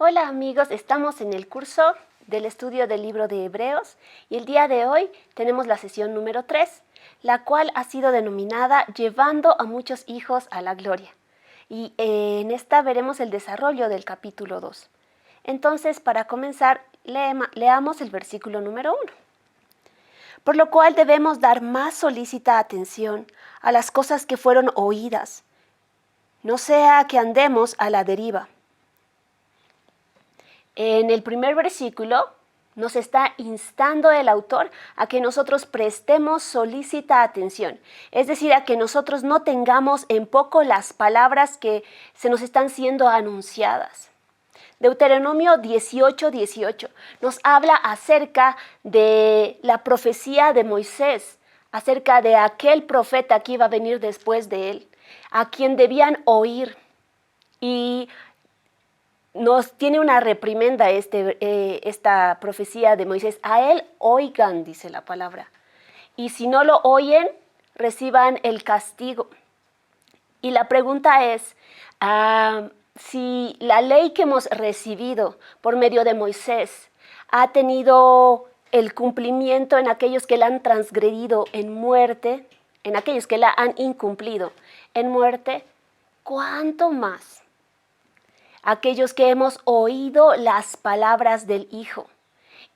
Hola amigos, estamos en el curso del estudio del libro de Hebreos y el día de hoy tenemos la sesión número 3, la cual ha sido denominada Llevando a muchos hijos a la gloria. Y en esta veremos el desarrollo del capítulo 2. Entonces, para comenzar, leamos el versículo número 1. Por lo cual debemos dar más solícita atención a las cosas que fueron oídas, no sea que andemos a la deriva. En el primer versículo nos está instando el autor a que nosotros prestemos solícita atención, es decir, a que nosotros no tengamos en poco las palabras que se nos están siendo anunciadas. Deuteronomio 18:18 nos habla acerca de la profecía de Moisés, acerca de aquel profeta que iba a venir después de él, a quien debían oír. Y nos tiene una reprimenda esta profecía de Moisés. A él oigan, dice la palabra. Y si no lo oyen, reciban el castigo. Y la pregunta es, si la ley que hemos recibido por medio de Moisés ha tenido el cumplimiento en aquellos que la han transgredido en muerte, en aquellos que la han incumplido en muerte, ¿cuánto más aquellos que hemos oído las palabras del Hijo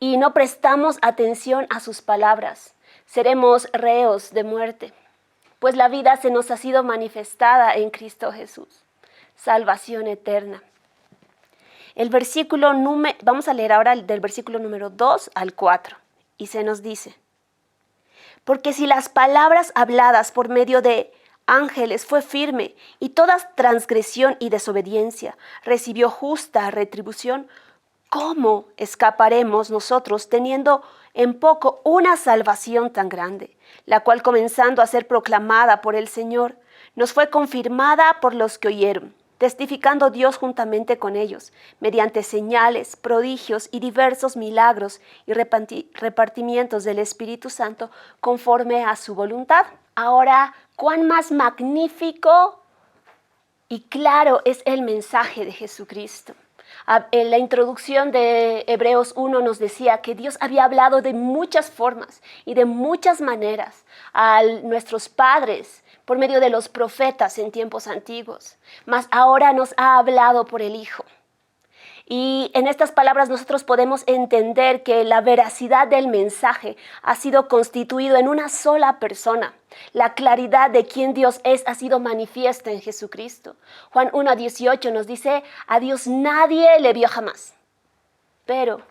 y no prestamos atención a sus palabras? Seremos reos de muerte, pues la vida se nos ha sido manifestada en Cristo Jesús, salvación eterna. Vamos a leer ahora del versículo número 2 al 4, y se nos dice: porque si las palabras habladas por medio de ángeles fue firme, y toda transgresión y desobediencia recibió justa retribución, ¿cómo escaparemos nosotros teniendo en poco una salvación tan grande, la cual, comenzando a ser proclamada por el Señor, nos fue confirmada por los que oyeron, testificando Dios juntamente con ellos, mediante señales, prodigios y diversos milagros y repartimientos del Espíritu Santo conforme a su voluntad? Ahora, cuán más magnífico y claro es el mensaje de Jesucristo. En la introducción de Hebreos 1 nos decía que Dios había hablado de muchas formas y de muchas maneras a nuestros padres por medio de los profetas en tiempos antiguos, mas ahora nos ha hablado por el Hijo. Y en estas palabras nosotros podemos entender que la veracidad del mensaje ha sido constituido en una sola persona. La claridad de quién Dios es ha sido manifiesta en Jesucristo. Juan 1:18 nos dice: a Dios nadie le vio jamás, pero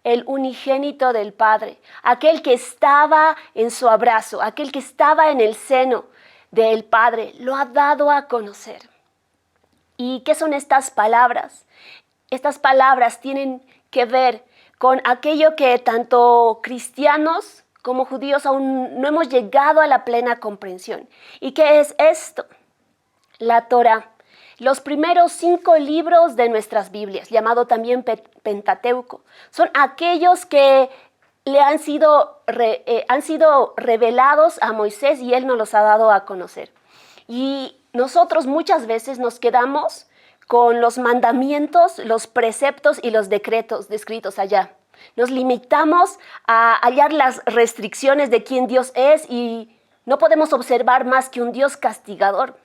el unigénito del Padre, aquel que estaba en su abrazo, aquel que estaba en el seno del Padre, lo ha dado a conocer. ¿Y qué son estas palabras? Estas palabras tienen que ver con aquello que tanto cristianos como judíos aún no hemos llegado a la plena comprensión. ¿Y qué es esto? La Torá, los primeros 5 libros de nuestras Biblias, llamado también Pentateuco, son aquellos que le han sido revelados a Moisés y él nos los ha dado a conocer. Y nosotros muchas veces nos quedamos con los mandamientos, los preceptos y los decretos descritos allá. Nos limitamos a hallar las restricciones de quién Dios es y no podemos observar más que un Dios castigador.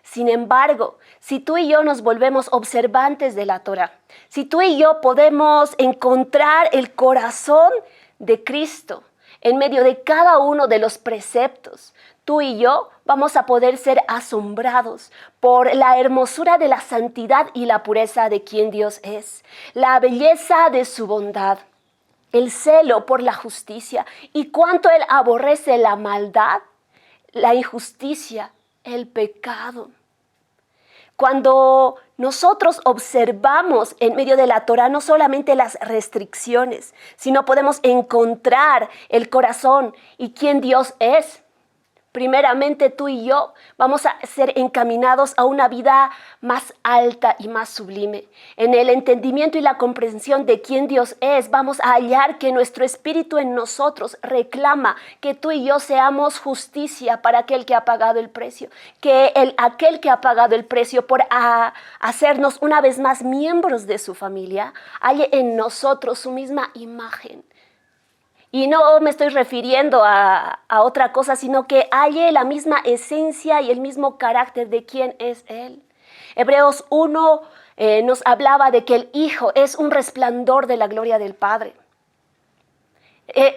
Sin embargo, si tú y yo nos volvemos observantes de la Torá, si tú y yo podemos encontrar el corazón de Cristo en medio de cada uno de los preceptos, tú y yo vamos a poder ser asombrados por la hermosura de la santidad y la pureza de quien Dios es, la belleza de su bondad, el celo por la justicia y cuánto Él aborrece la maldad, la injusticia, el pecado. Cuando nosotros observamos en medio de la Torá no solamente las restricciones, sino podemos encontrar el corazón y quién Dios es, primeramente tú y yo vamos a ser encaminados a una vida más alta y más sublime. En el entendimiento y la comprensión de quién Dios es, vamos a hallar que nuestro espíritu en nosotros reclama que tú y yo seamos justicia para aquel que ha pagado el precio. Que aquel que ha pagado el precio por hacernos una vez más miembros de su familia, halle en nosotros su misma imagen. Y no me estoy refiriendo a otra cosa, sino que halle la misma esencia y el mismo carácter de quién es Él. Hebreos 1 nos hablaba de que el Hijo es un resplandor de la gloria del Padre.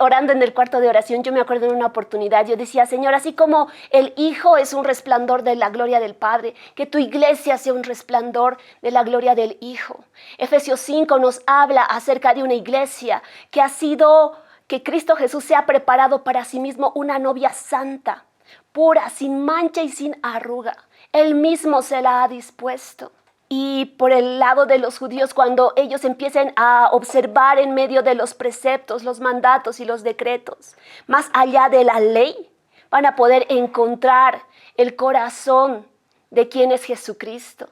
Orando en el cuarto de oración, yo me acuerdo en una oportunidad, yo decía, Señor, así como el Hijo es un resplandor de la gloria del Padre, que tu iglesia sea un resplandor de la gloria del Hijo. Efesios 5 nos habla acerca de una iglesia que Cristo Jesús se ha preparado para sí mismo una novia santa, pura, sin mancha y sin arruga. Él mismo se la ha dispuesto. Y por el lado de los judíos, cuando ellos empiecen a observar en medio de los preceptos, los mandatos y los decretos, más allá de la ley, van a poder encontrar el corazón de quien es Jesucristo,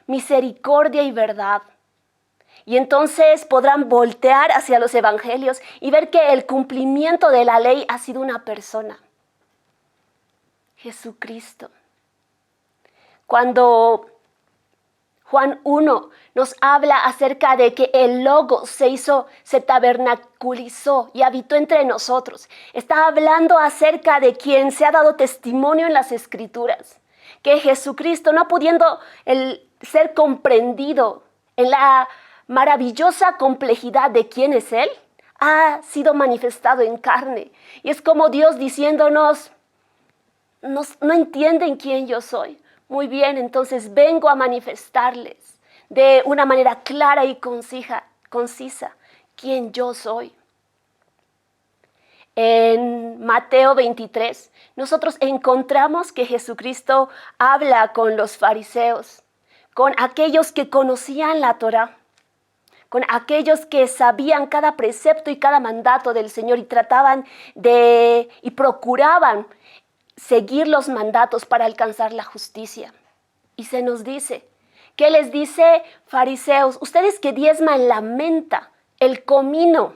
misericordia y verdad. Y entonces podrán voltear hacia los evangelios y ver que el cumplimiento de la ley ha sido una persona, Jesucristo. Cuando Juan 1 nos habla acerca de que el Logos se tabernaculizó y habitó entre nosotros. Está hablando acerca de quien se ha dado testimonio en las Escrituras, que Jesucristo, no pudiendo ser comprendido en la maravillosa complejidad de quién es Él, ha sido manifestado en carne. Y es como Dios diciéndonos, no entienden quién yo soy. Muy bien, entonces vengo a manifestarles de una manera clara y concisa quién yo soy. En Mateo 23, nosotros encontramos que Jesucristo habla con los fariseos, con aquellos que conocían la Torá, con aquellos que sabían cada precepto y cada mandato del Señor y trataban y procuraban seguir los mandatos para alcanzar la justicia. Y se nos dice, ¿qué les dice, fariseos? Ustedes que diezman la menta, el comino,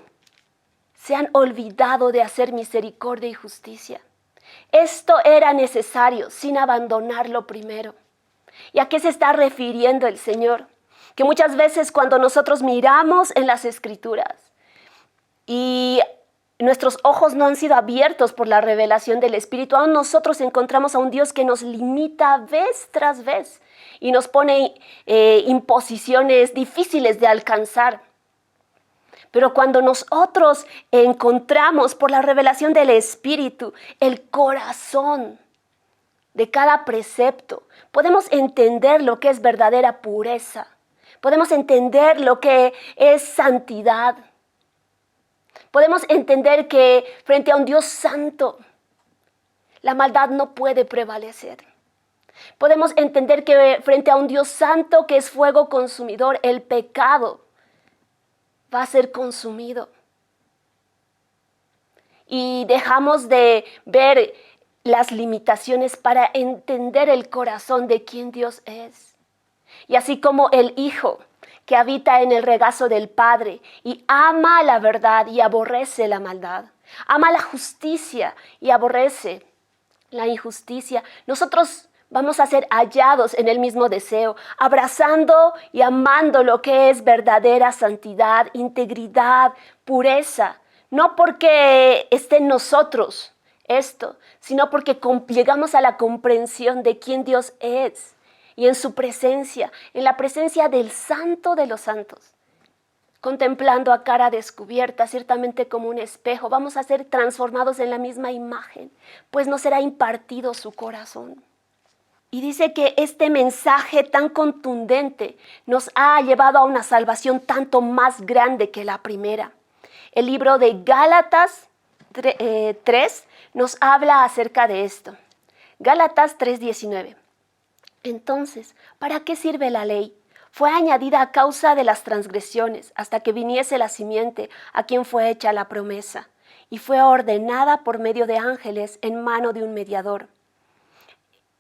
se han olvidado de hacer misericordia y justicia. Esto era necesario sin abandonarlo primero. ¿Y a qué se está refiriendo el Señor? Que muchas veces cuando nosotros miramos en las Escrituras y nuestros ojos no han sido abiertos por la revelación del Espíritu, aún nosotros encontramos a un Dios que nos limita vez tras vez y nos pone imposiciones difíciles de alcanzar. Pero cuando nosotros encontramos por la revelación del Espíritu el corazón de cada precepto, podemos entender lo que es verdadera pureza, podemos entender lo que es santidad. Podemos entender que frente a un Dios santo, la maldad no puede prevalecer. Podemos entender que frente a un Dios santo que es fuego consumidor, el pecado va a ser consumido. Y dejamos de ver las limitaciones para entender el corazón de quién Dios es. Y así como el Hijo que habita en el regazo del Padre y ama la verdad y aborrece la maldad, ama la justicia y aborrece la injusticia, nosotros vamos a ser hallados en el mismo deseo, abrazando y amando lo que es verdadera santidad, integridad, pureza, no porque esté en nosotros esto, sino porque llegamos a la comprensión de quién Dios es. Y en su presencia, en la presencia del Santo de los Santos, contemplando a cara descubierta, ciertamente como un espejo, vamos a ser transformados en la misma imagen, pues nos será impartido su corazón. Y dice que este mensaje tan contundente nos ha llevado a una salvación tanto más grande que la primera. El libro de Gálatas 3 nos habla acerca de esto. Gálatas 3:19. Entonces, ¿para qué sirve la ley? Fue añadida a causa de las transgresiones, hasta que viniese la simiente a quien fue hecha la promesa, y fue ordenada por medio de ángeles en mano de un mediador.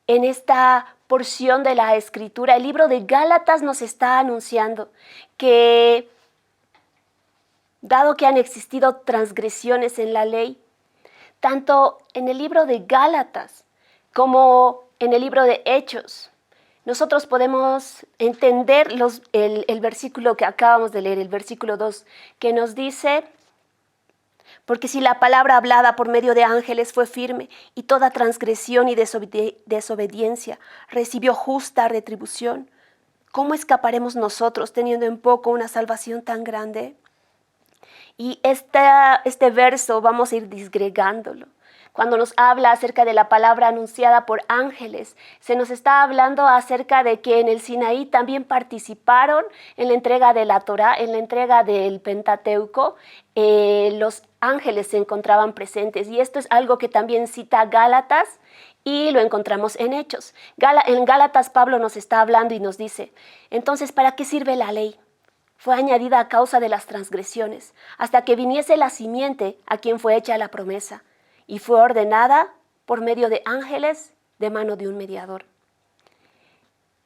en esta porción de la Escritura, el libro de Gálatas nos está anunciando que, dado que han existido transgresiones en la ley, tanto en el libro de Gálatas como en el libro de Hechos, nosotros podemos entender el versículo que acabamos de leer, el versículo 2, que nos dice: porque si la palabra hablada por medio de ángeles fue firme, y toda transgresión y desobediencia recibió justa retribución, ¿cómo escaparemos nosotros teniendo en poco una salvación tan grande? Y este verso vamos a ir disgregándolo. Cuando nos habla acerca de la palabra anunciada por ángeles, se nos está hablando acerca de que en el Sinaí también participaron en la entrega de la Torá, en la entrega del Pentateuco. Los ángeles se encontraban presentes, y esto es algo que también cita Gálatas y lo encontramos en Hechos. En Gálatas Pablo nos está hablando y nos dice: entonces, ¿para qué sirve la ley? Fue añadida a causa de las transgresiones, hasta que viniese la simiente a quien fue hecha la promesa, y fue ordenada por medio de ángeles de mano de un mediador.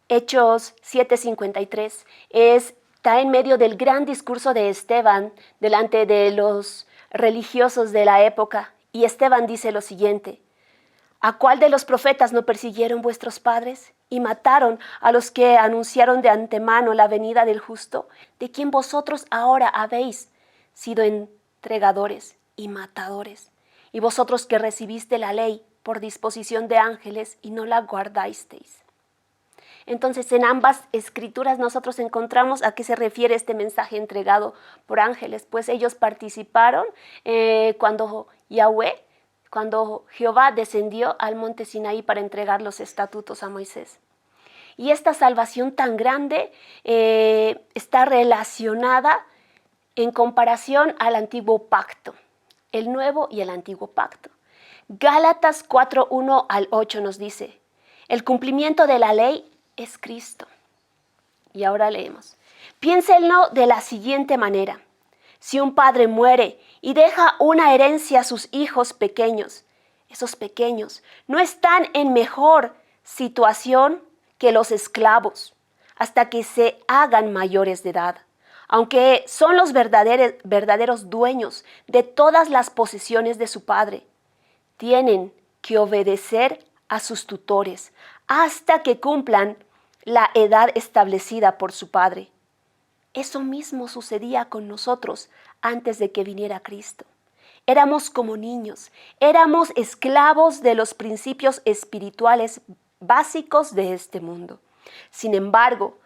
Hechos 7:53 está en medio del gran discurso de Esteban delante de los religiosos de la época, y Esteban dice lo siguiente: ¿a cuál de los profetas no persiguieron vuestros padres y mataron a los que anunciaron de antemano la venida del justo, de quien vosotros ahora habéis sido entregadores y matadores? Y vosotros que recibiste la ley por disposición de ángeles y no la guardasteis. Entonces, en ambas escrituras nosotros encontramos a qué se refiere este mensaje entregado por ángeles, pues ellos participaron cuando Jehová descendió al monte Sinaí para entregar los estatutos a Moisés. Y esta salvación tan grande está relacionada en comparación al antiguo pacto, el nuevo y el antiguo pacto. Gálatas 4:1 al 8 nos dice: el cumplimiento de la ley es Cristo. Y ahora leemos: piénsenlo de la siguiente manera. Si un padre muere y deja una herencia a sus hijos pequeños, esos pequeños no están en mejor situación que los esclavos hasta que se hagan mayores de edad, aunque son los verdaderos dueños de todas las posesiones de su padre. Tienen que obedecer a sus tutores hasta que cumplan la edad establecida por su padre. Eso mismo sucedía con nosotros antes de que viniera Cristo. Éramos como niños, éramos esclavos de los principios espirituales básicos de este mundo. Sin embargo,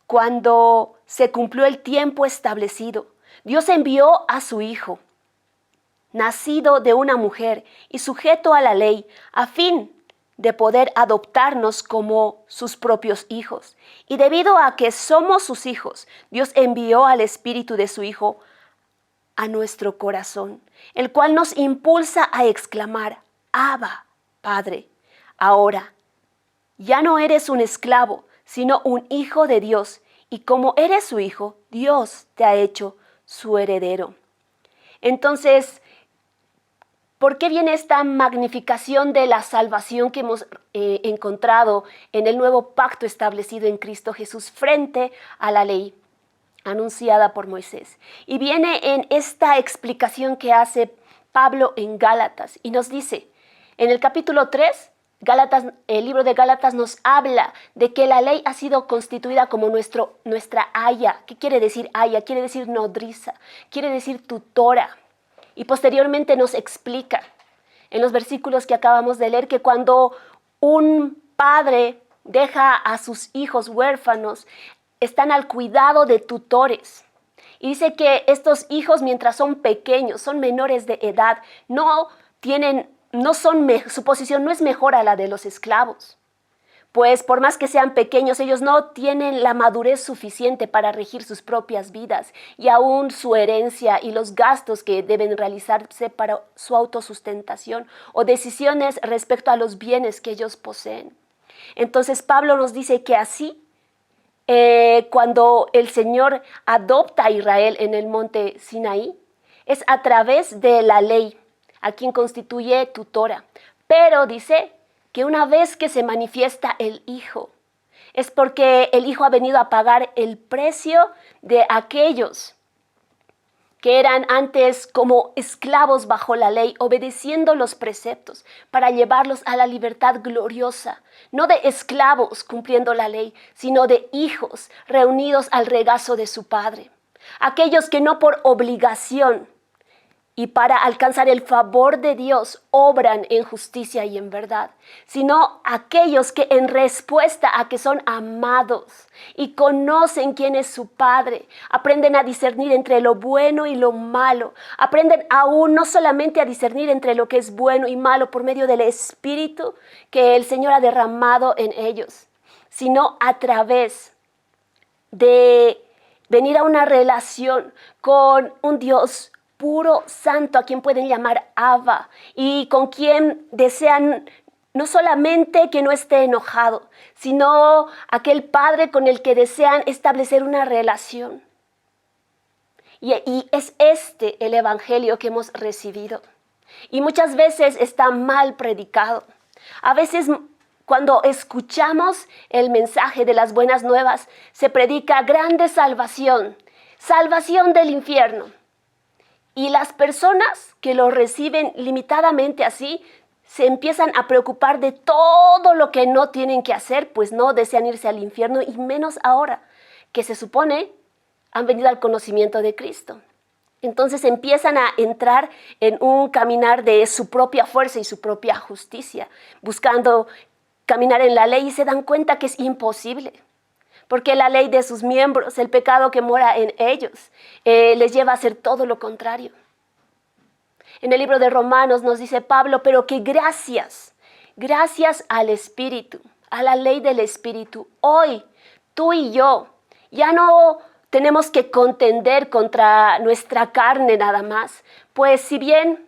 cuando se cumplió el tiempo establecido, Dios envió a su Hijo, nacido de una mujer y sujeto a la ley, a fin de poder adoptarnos como sus propios hijos. Y debido a que somos sus hijos, Dios envió al Espíritu de su Hijo a nuestro corazón, el cual nos impulsa a exclamar: Abba, Padre. Ahora, ya no eres un esclavo, sino un hijo de Dios, y como eres su hijo, Dios te ha hecho su heredero. Entonces, ¿por qué viene esta magnificación de la salvación que hemos encontrado en el nuevo pacto establecido en Cristo Jesús frente a la ley anunciada por Moisés? Y viene en esta explicación que hace Pablo en Gálatas y nos dice, en el capítulo 3, el libro de Gálatas nos habla de que la ley ha sido constituida como nuestra aya. ¿Qué quiere decir aya? Quiere decir nodriza, quiere decir tutora. Y posteriormente nos explica en los versículos que acabamos de leer que cuando un padre deja a sus hijos huérfanos, están al cuidado de tutores. Y dice que estos hijos, mientras son pequeños, son menores de edad, su posición no es mejor a la de los esclavos. Pues por más que sean pequeños, ellos no tienen la madurez suficiente para regir sus propias vidas y aún su herencia y los gastos que deben realizarse para su autosustentación o decisiones respecto a los bienes que ellos poseen. Entonces Pablo nos dice que así, cuando el Señor adopta a Israel en el monte Sinaí, es a través de la ley, a quien constituye tutora. Pero dice que una vez que se manifiesta el Hijo, es porque el Hijo ha venido a pagar el precio de aquellos que eran antes como esclavos bajo la ley, obedeciendo los preceptos para llevarlos a la libertad gloriosa, no de esclavos cumpliendo la ley, sino de hijos reunidos al regazo de su Padre. Aquellos que no por obligación y para alcanzar el favor de Dios obran en justicia y en verdad, sino aquellos que en respuesta a que son amados y conocen quién es su Padre, aprenden a discernir entre lo bueno y lo malo, aprenden aún no solamente a discernir entre lo que es bueno y malo por medio del Espíritu que el Señor ha derramado en ellos, sino a través de venir a una relación con un Dios puro, santo, a quien pueden llamar Abba, y con quien desean no solamente que no esté enojado, sino aquel Padre con el que desean establecer una relación. Y es este el Evangelio que hemos recibido. Y muchas veces está mal predicado. A veces cuando escuchamos el mensaje de las buenas nuevas, se predica grande salvación, salvación del infierno. Y las personas que lo reciben limitadamente así, se empiezan a preocupar de todo lo que no tienen que hacer, pues no desean irse al infierno, y menos ahora, que se supone han venido al conocimiento de Cristo. Entonces empiezan a entrar en un caminar de su propia fuerza y su propia justicia, buscando caminar en la ley, y se dan cuenta que es imposible. Porque la ley de sus miembros, el pecado que mora en ellos, les lleva a hacer todo lo contrario. En el libro de Romanos nos dice Pablo, pero que gracias al Espíritu, a la ley del Espíritu, hoy tú y yo ya no tenemos que contender contra nuestra carne nada más, pues si bien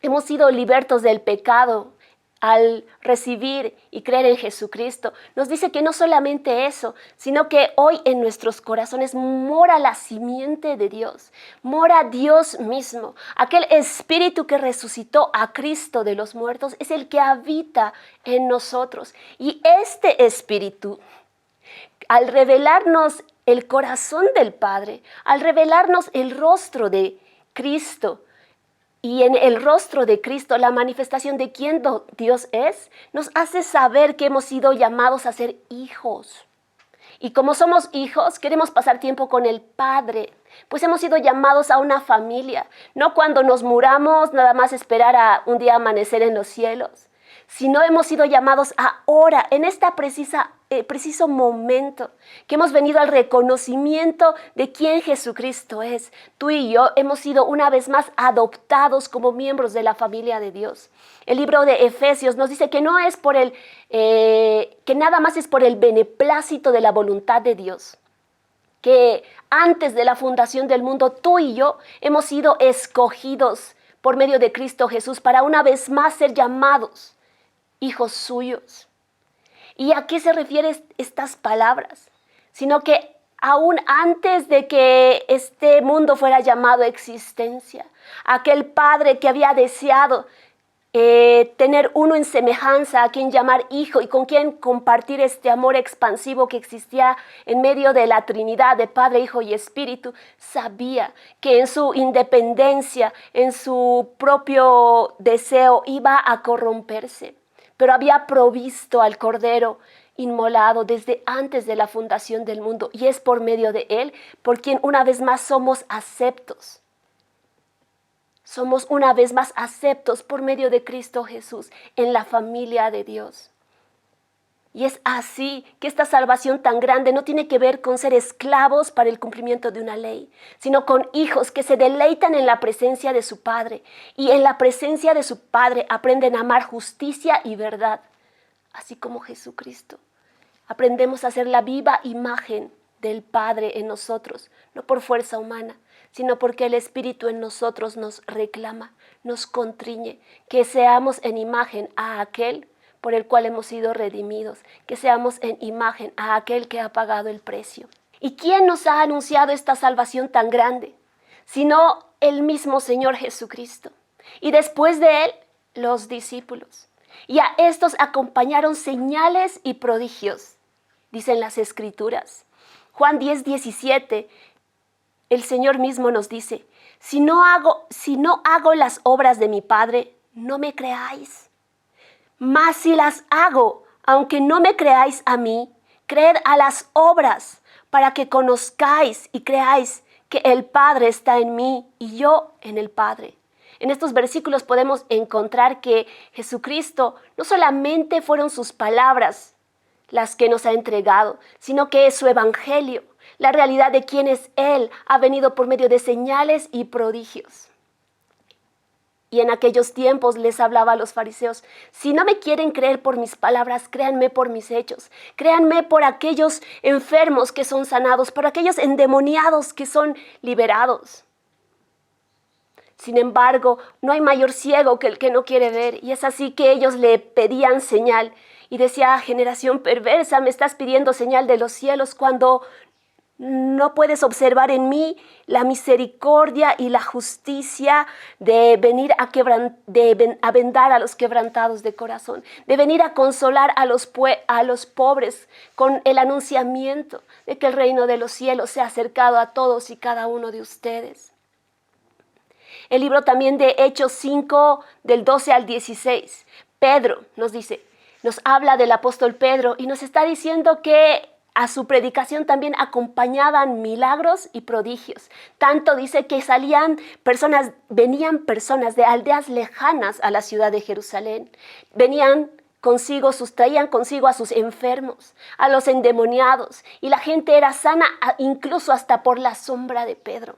hemos sido libertos del pecado, al recibir y creer en Jesucristo, nos dice que no solamente eso, sino que hoy en nuestros corazones mora la simiente de Dios, mora Dios mismo. Aquel Espíritu que resucitó a Cristo de los muertos es el que habita en nosotros. Y este Espíritu, al revelarnos el corazón del Padre, al revelarnos el rostro de Cristo, y en el rostro de Cristo, la manifestación de quién Dios es, nos hace saber que hemos sido llamados a ser hijos. Y como somos hijos, queremos pasar tiempo con el Padre, pues hemos sido llamados a una familia. No cuando nos muramos, nada más esperar a un día amanecer en los cielos, sino hemos sido llamados ahora, en esta preciso momento, que hemos venido al reconocimiento de quién Jesucristo es. Tú y yo hemos sido una vez más adoptados como miembros de la familia de Dios. El libro de Efesios nos dice que no es que nada más es por el beneplácito de la voluntad de Dios, que antes de la fundación del mundo tú y yo hemos sido escogidos por medio de Cristo Jesús para una vez más ser llamados hijos suyos. ¿Y a qué se refieren estas palabras? Sino que aún antes de que este mundo fuera llamado existencia, aquel Padre que había deseado tener uno en semejanza a quien llamar hijo y con quien compartir este amor expansivo que existía en medio de la Trinidad de Padre, Hijo y Espíritu, sabía que en su independencia, en su propio deseo, iba a corromperse. Pero había provisto al Cordero inmolado desde antes de la fundación del mundo, y es por medio de él por quien una vez más somos aceptos. Somos una vez más aceptos por medio de Cristo Jesús en la familia de Dios. Y es así que esta salvación tan grande no tiene que ver con ser esclavos para el cumplimiento de una ley, sino con hijos que se deleitan en la presencia de su Padre. Y en la presencia de su Padre aprenden a amar justicia y verdad, así como Jesucristo. Aprendemos a ser la viva imagen del Padre en nosotros, no por fuerza humana, sino porque el Espíritu en nosotros nos reclama, nos contriñe, que seamos en imagen a aquel por el cual hemos sido redimidos, que seamos en imagen a aquel que ha pagado el precio. ¿Y quién nos ha anunciado esta salvación tan grande? Sino el mismo Señor Jesucristo. Y después de él, los discípulos. Y a estos acompañaron señales y prodigios, dicen las Escrituras. Juan 10:17, el Señor mismo nos dice, si no hago las obras de mi Padre, no me creáis. Mas si las hago, aunque no me creáis a mí, creed a las obras, para que conozcáis y creáis que el Padre está en mí y yo en el Padre. En estos versículos podemos encontrar que Jesucristo no solamente fueron sus palabras las que nos ha entregado, sino que es su evangelio, la realidad de quién es Él, ha venido por medio de señales y prodigios. Y en aquellos tiempos les hablaba a los fariseos, si no me quieren creer por mis palabras, créanme por mis hechos. Créanme por aquellos enfermos que son sanados, por aquellos endemoniados que son liberados. Sin embargo, no hay mayor ciego que el que no quiere ver. Y es así que ellos le pedían señal. Y decía, generación perversa, me estás pidiendo señal de los cielos cuando no puedes observar en mí la misericordia y la justicia de venir a vendar a los quebrantados de corazón, de venir a consolar a los pobres con el anunciamiento de que el reino de los cielos se ha acercado a todos y cada uno de ustedes. El libro también de Hechos 5, del 12 al 16, Pedro nos habla del apóstol Pedro y nos está diciendo que a su predicación también acompañaban milagros y prodigios. Tanto dice que venían personas de aldeas lejanas a la ciudad de Jerusalén. Traían consigo a sus enfermos, a los endemoniados, y la gente era sana incluso hasta por la sombra de Pedro.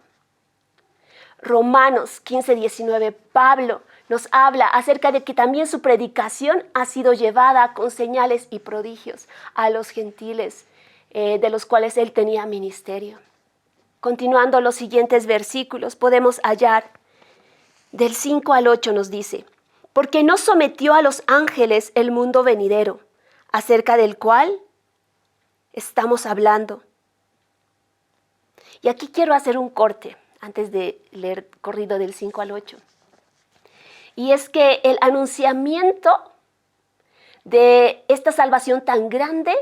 Romanos 15:19, Pablo nos habla acerca de que también su predicación ha sido llevada con señales y prodigios a los gentiles, de los cuales él tenía ministerio. Continuando los siguientes versículos, podemos hallar del 5 al 8 nos dice, porque no sometió a los ángeles el mundo venidero, acerca del cual estamos hablando. Y aquí quiero hacer un corte antes de leer corrido del 5 al 8. Y es que el anunciamiento de esta salvación tan grande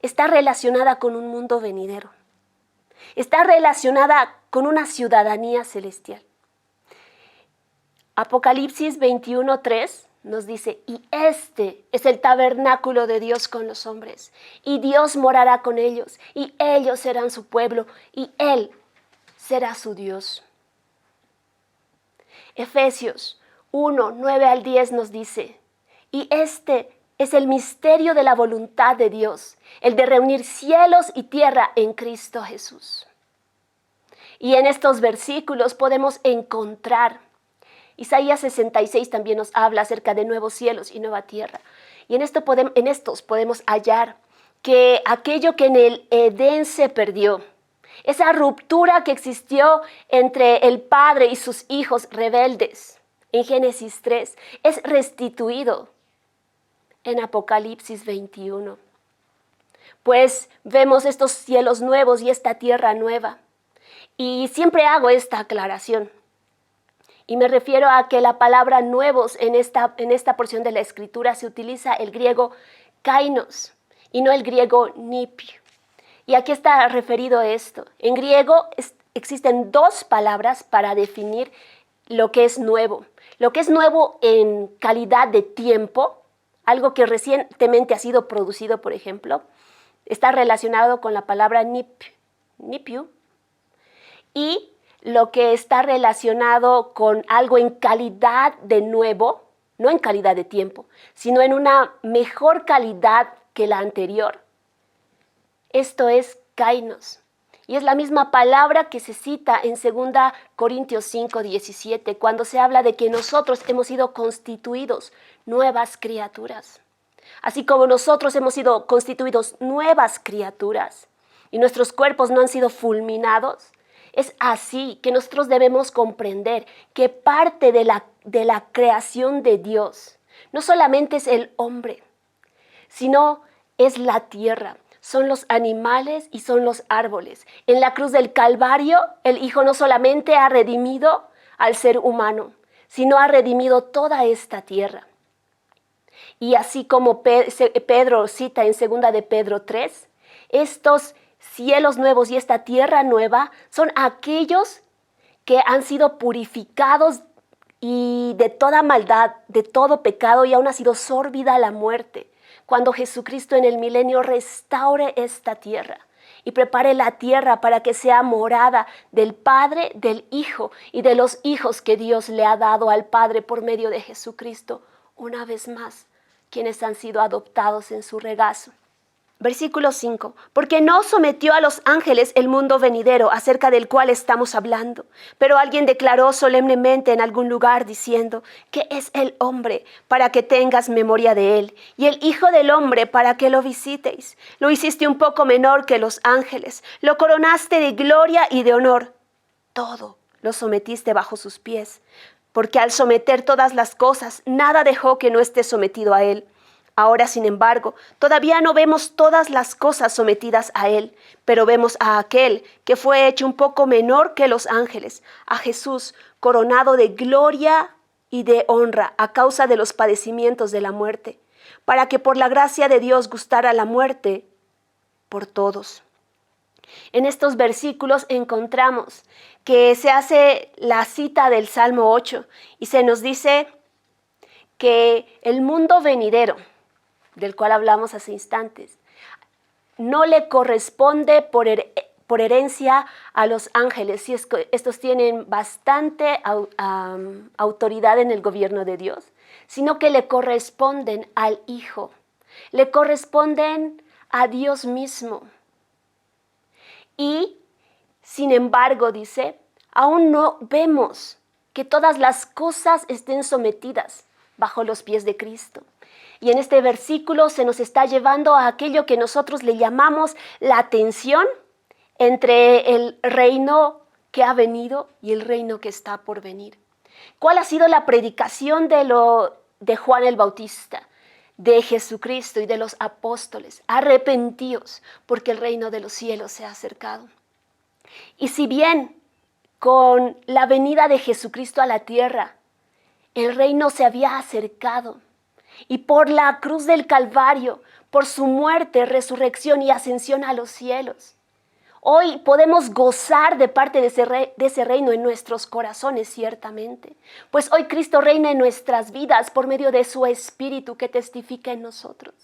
está relacionada con un mundo venidero. Está relacionada con una ciudadanía celestial. Apocalipsis 21:3 nos dice, y este es el tabernáculo de Dios con los hombres, y Dios morará con ellos, y ellos serán su pueblo, y Él será su Dios. Efesios 1:9 al 10 nos dice, y este es el misterio de la voluntad de Dios, el de reunir cielos y tierra en Cristo Jesús. Y en estos versículos podemos encontrar, Isaías 66 también nos habla acerca de nuevos cielos y nueva tierra. Y en estos podemos hallar que aquello que en el Edén se perdió, esa ruptura que existió entre el Padre y sus hijos rebeldes, en Génesis 3, es restituido en Apocalipsis 21. Pues vemos estos cielos nuevos y esta tierra nueva. Y siempre hago esta aclaración. Y me refiero a que la palabra nuevos en esta porción de la Escritura se utiliza el griego kainos y no el griego nipio. Y aquí está referido esto. En griego existen dos palabras para definir lo que es nuevo. Lo que es nuevo en calidad de tiempo, algo que recientemente ha sido producido, por ejemplo, está relacionado con la palabra nipiu, y lo que está relacionado con algo en calidad de nuevo, no en calidad de tiempo, sino en una mejor calidad que la anterior. Esto es kainos. Y es la misma palabra que se cita en 2 Corintios 5:17, cuando se habla de que nosotros hemos sido constituidos nuevas criaturas. Así como nosotros hemos sido constituidos nuevas criaturas y nuestros cuerpos no han sido fulminados, es así que nosotros debemos comprender que parte de la creación de Dios no solamente es el hombre, sino es la tierra. Son los animales y son los árboles. En la cruz del Calvario, el Hijo no solamente ha redimido al ser humano, sino ha redimido toda esta tierra. Y así como Pedro cita en 2 de Pedro 3, estos cielos nuevos y esta tierra nueva son aquellos que han sido purificados y de toda maldad, de todo pecado, y aún ha sido sórbida la muerte, cuando Jesucristo en el milenio restaure esta tierra y prepare la tierra para que sea morada del Padre, del Hijo y de los hijos que Dios le ha dado al Padre por medio de Jesucristo, una vez más, quienes han sido adoptados en su regazo. Versículo 5. Porque no sometió a los ángeles el mundo venidero acerca del cual estamos hablando. Pero alguien declaró solemnemente en algún lugar diciendo, ¿qué es el hombre para que tengas memoria de él? Y el Hijo del hombre para que lo visitéis. Lo hiciste un poco menor que los ángeles. Lo coronaste de gloria y de honor. Todo lo sometiste bajo sus pies. Porque al someter todas las cosas, nada dejó que no esté sometido a él. Ahora, sin embargo, todavía no vemos todas las cosas sometidas a Él, pero vemos a aquel que fue hecho un poco menor que los ángeles, a Jesús, coronado de gloria y de honra a causa de los padecimientos de la muerte, para que por la gracia de Dios gustara la muerte por todos. En estos versículos encontramos que se hace la cita del Salmo 8 y se nos dice que el mundo venidero, del cual hablamos hace instantes, no le corresponde por herencia a los ángeles, si es que estos tienen bastante autoridad en el gobierno de Dios, sino que le corresponden al Hijo, le corresponden a Dios mismo. Y, sin embargo, dice, aún no vemos que todas las cosas estén sometidas bajo los pies de Cristo. Y en este versículo se nos está llevando a aquello que nosotros le llamamos la tensión entre el reino que ha venido y el reino que está por venir. ¿Cuál ha sido la predicación de Juan el Bautista, de Jesucristo y de los apóstoles? Arrepentíos, porque el reino de los cielos se ha acercado. Y si bien con la venida de Jesucristo a la tierra, el reino se había acercado, y por la cruz del Calvario, por su muerte, resurrección y ascensión a los cielos, hoy podemos gozar de parte de ese reino en nuestros corazones, ciertamente. Pues hoy Cristo reina en nuestras vidas por medio de su Espíritu que testifica en nosotros.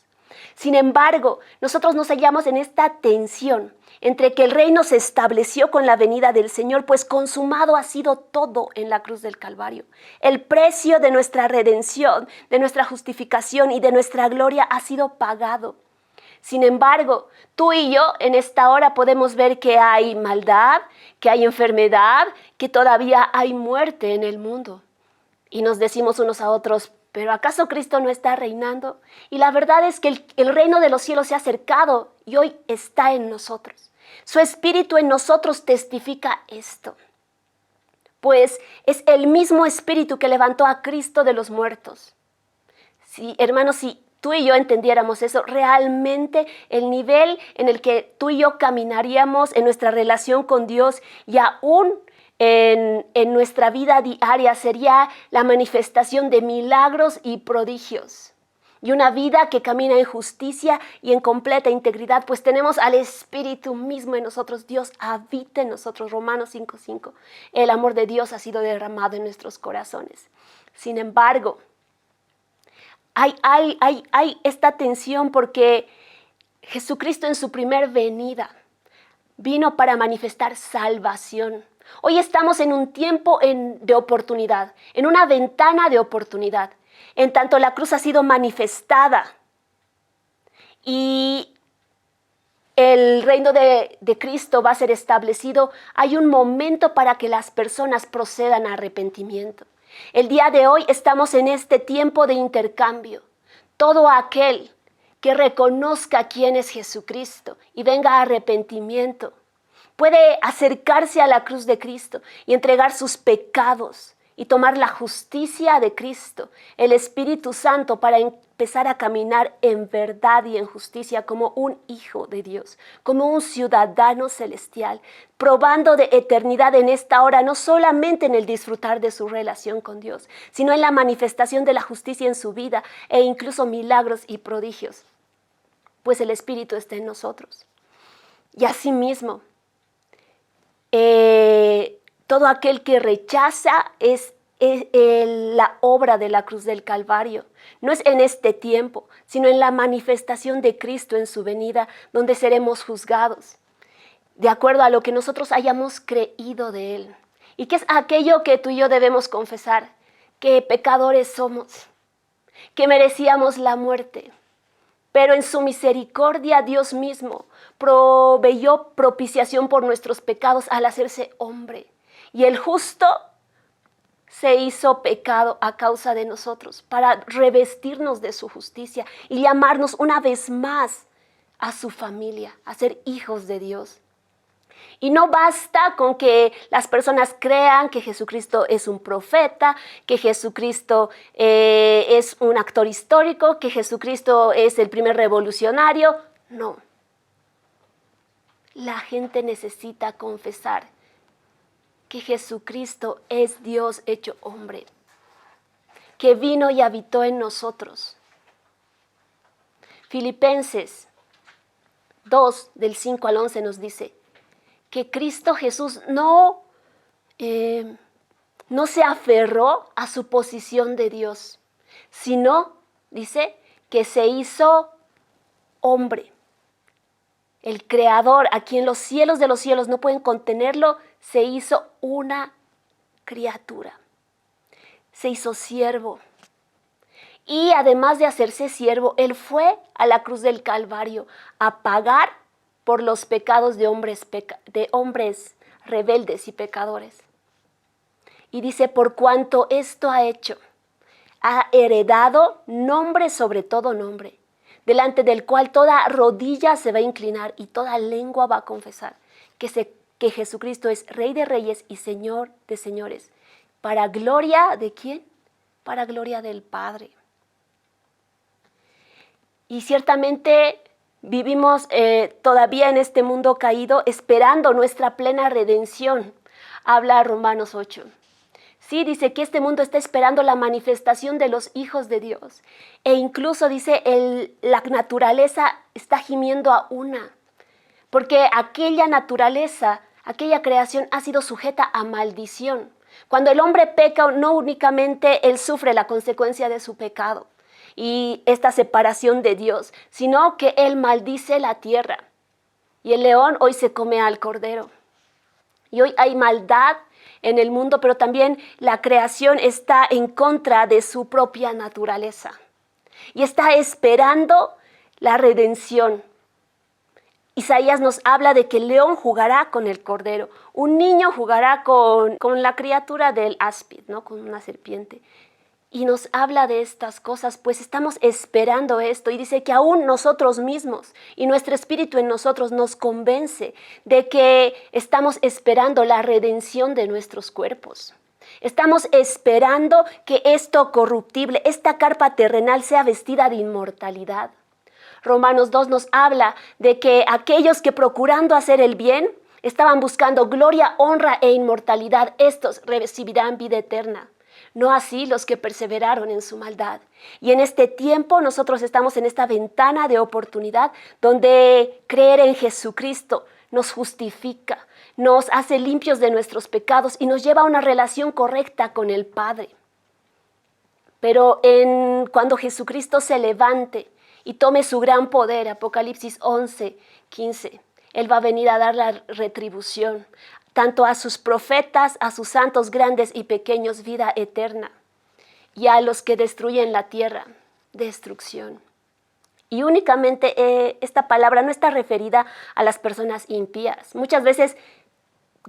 Sin embargo, nosotros nos hallamos en esta tensión entre que el reino se estableció con la venida del Señor, pues consumado ha sido todo en la cruz del Calvario. El precio de nuestra redención, de nuestra justificación y de nuestra gloria ha sido pagado. Sin embargo, tú y yo en esta hora podemos ver que hay maldad, que hay enfermedad, que todavía hay muerte en el mundo. Y nos decimos unos a otros, ¿pero acaso Cristo no está reinando? Y la verdad es que el reino de los cielos se ha acercado y hoy está en nosotros. Su Espíritu en nosotros testifica esto. Pues es el mismo Espíritu que levantó a Cristo de los muertos. Sí, hermanos, si tú y yo entendiéramos eso, realmente el nivel en el que tú y yo caminaríamos en nuestra relación con Dios y aún en nuestra vida diaria sería la manifestación de milagros y prodigios. Y una vida que camina en justicia y en completa integridad, pues tenemos al Espíritu mismo en nosotros. Dios habita en nosotros, Romanos 5:5. El amor de Dios ha sido derramado en nuestros corazones. Sin embargo, hay esta tensión porque Jesucristo en su primer venida vino para manifestar salvación. Hoy estamos en un tiempo de oportunidad, en una ventana de oportunidad. En tanto la cruz ha sido manifestada y el reino de Cristo va a ser establecido, hay un momento para que las personas procedan a arrepentimiento. El día de hoy estamos en este tiempo de intercambio. Todo aquel que reconozca quién es Jesucristo y venga a arrepentimiento puede acercarse a la cruz de Cristo y entregar sus pecados y tomar la justicia de Cristo, el Espíritu Santo, para empezar a caminar en verdad y en justicia como un hijo de Dios, como un ciudadano celestial, probando de eternidad en esta hora, no solamente en el disfrutar de su relación con Dios, sino en la manifestación de la justicia en su vida e incluso milagros y prodigios, pues el Espíritu está en nosotros. Y asimismo, todo aquel que rechaza es la obra de la cruz del Calvario. No es en este tiempo, sino en la manifestación de Cristo en su venida, donde seremos juzgados, de acuerdo a lo que nosotros hayamos creído de Él. ¿Y qué es aquello que tú y yo debemos confesar? Que pecadores somos, que merecíamos la muerte, pero en su misericordia Dios mismo proveyó propiciación por nuestros pecados al hacerse hombre. Y el justo se hizo pecado a causa de nosotros para revestirnos de su justicia y llamarnos una vez más a su familia, a ser hijos de Dios. Y no basta con que las personas crean que Jesucristo es un profeta, que Jesucristo es un actor histórico, que Jesucristo es el primer revolucionario. No. La gente necesita confesar que Jesucristo es Dios hecho hombre, que vino y habitó en nosotros. Filipenses 2, del 5 al 11 nos dice que Cristo Jesús no se aferró a su posición de Dios, sino, dice, que se hizo hombre. El Creador, a quien los cielos de los cielos no pueden contenerlo, se hizo una criatura. Se hizo siervo. Y además de hacerse siervo, Él fue a la cruz del Calvario a pagar por los pecados de hombres rebeldes y pecadores. Y dice, por cuanto esto ha hecho, ha heredado nombre sobre todo nombre, delante del cual toda rodilla se va a inclinar y toda lengua va a confesar que Jesucristo es Rey de Reyes y Señor de Señores. ¿Para gloria de quién? Para gloria del Padre. Y ciertamente vivimos todavía en este mundo caído esperando nuestra plena redención. Habla Romanos 8. Sí, dice que este mundo está esperando la manifestación de los hijos de Dios. E incluso dice, la naturaleza está gimiendo a una. Porque aquella naturaleza, aquella creación ha sido sujeta a maldición. Cuando el hombre peca, no únicamente él sufre la consecuencia de su pecado y esta separación de Dios, sino que él maldice la tierra. Y el león hoy se come al cordero. Y hoy hay maldad en el mundo, pero también la creación está en contra de su propia naturaleza. Y está esperando la redención. Isaías nos habla de que el león jugará con el cordero, un niño jugará con la criatura del áspid, ¿no? Con una serpiente. Y nos habla de estas cosas, pues estamos esperando esto. Y dice que aún nosotros mismos y nuestro espíritu en nosotros nos convence de que estamos esperando la redención de nuestros cuerpos. Estamos esperando que esto corruptible, esta carpa terrenal sea vestida de inmortalidad. Romanos 2 nos habla de que aquellos que procurando hacer el bien estaban buscando gloria, honra e inmortalidad, estos recibirán vida eterna. No así los que perseveraron en su maldad. Y en este tiempo nosotros estamos en esta ventana de oportunidad donde creer en Jesucristo nos justifica, nos hace limpios de nuestros pecados y nos lleva a una relación correcta con el Padre. Pero cuando Jesucristo se levante y tome su gran poder, Apocalipsis 11, 15, Él va a venir a dar la retribución, tanto a sus profetas, a sus santos grandes y pequeños, vida eterna, y a los que destruyen la tierra, destrucción. Y únicamente esta palabra no está referida a las personas impías. Muchas veces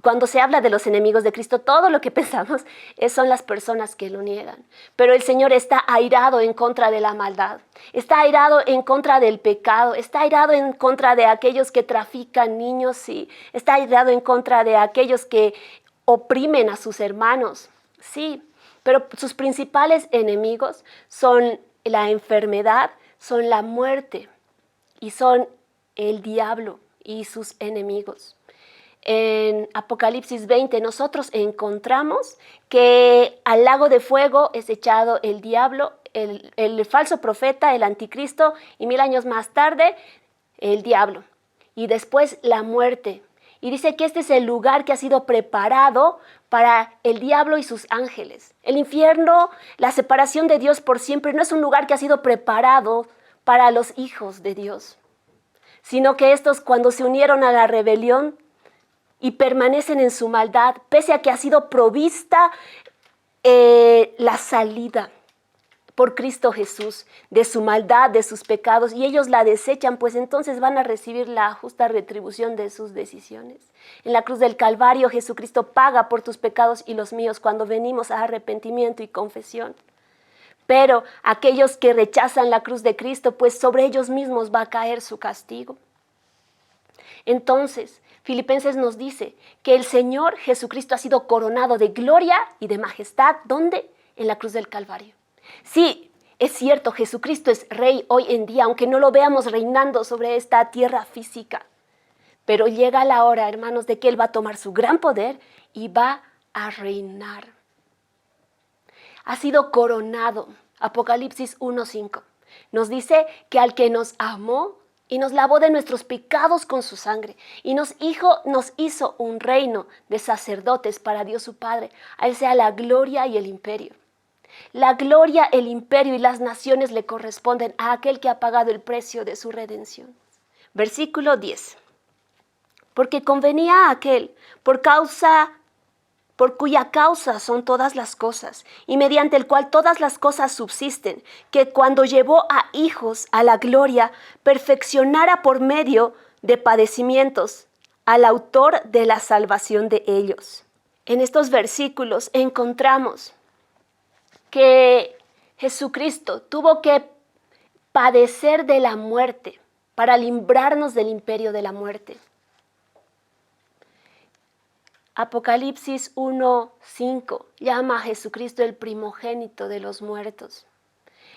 cuando se habla de los enemigos de Cristo, todo lo que pensamos son las personas que lo niegan. Pero el Señor está airado en contra de la maldad, está airado en contra del pecado, está airado en contra de aquellos que trafican niños y está airado en contra de aquellos que oprimen a sus hermanos. Sí, pero sus principales enemigos son la enfermedad, son la muerte y son el diablo y sus enemigos. En Apocalipsis 20 nosotros encontramos que al lago de fuego es echado el diablo, el falso profeta, el anticristo, y 1000 años más tarde el diablo. Y después la muerte. Y dice que este es el lugar que ha sido preparado para el diablo y sus ángeles. El infierno, la separación de Dios por siempre, no es un lugar que ha sido preparado para los hijos de Dios, sino que estos, cuando se unieron a la rebelión y permanecen en su maldad, pese a que ha sido provista la salida por Cristo Jesús de su maldad, de sus pecados, y ellos la desechan, pues entonces van a recibir la justa retribución de sus decisiones. En la cruz del Calvario, Jesucristo paga por tus pecados y los míos cuando venimos a arrepentimiento y confesión. Pero aquellos que rechazan la cruz de Cristo, pues sobre ellos mismos va a caer su castigo. Entonces, Filipenses nos dice que el Señor Jesucristo ha sido coronado de gloria y de majestad. ¿Dónde? En la cruz del Calvario. Sí, es cierto, Jesucristo es rey hoy en día, aunque no lo veamos reinando sobre esta tierra física. Pero llega la hora, hermanos, de que Él va a tomar su gran poder y va a reinar. Ha sido coronado. Apocalipsis 1:5 nos dice que al que nos amó y nos lavó de nuestros pecados con su sangre y nos hizo un reino de sacerdotes para Dios su Padre. A Él sea la gloria y el imperio. La gloria, el imperio y las naciones le corresponden a aquel que ha pagado el precio de su redención. Versículo 10. Porque convenía a aquel, por cuya causa son todas las cosas, y mediante el cual todas las cosas subsisten, que cuando llevó a hijos a la gloria, perfeccionara por medio de padecimientos al autor de la salvación de ellos. En estos versículos encontramos que Jesucristo tuvo que padecer de la muerte para librarnos del imperio de la muerte. Apocalipsis 1:5 llama a Jesucristo el primogénito de los muertos.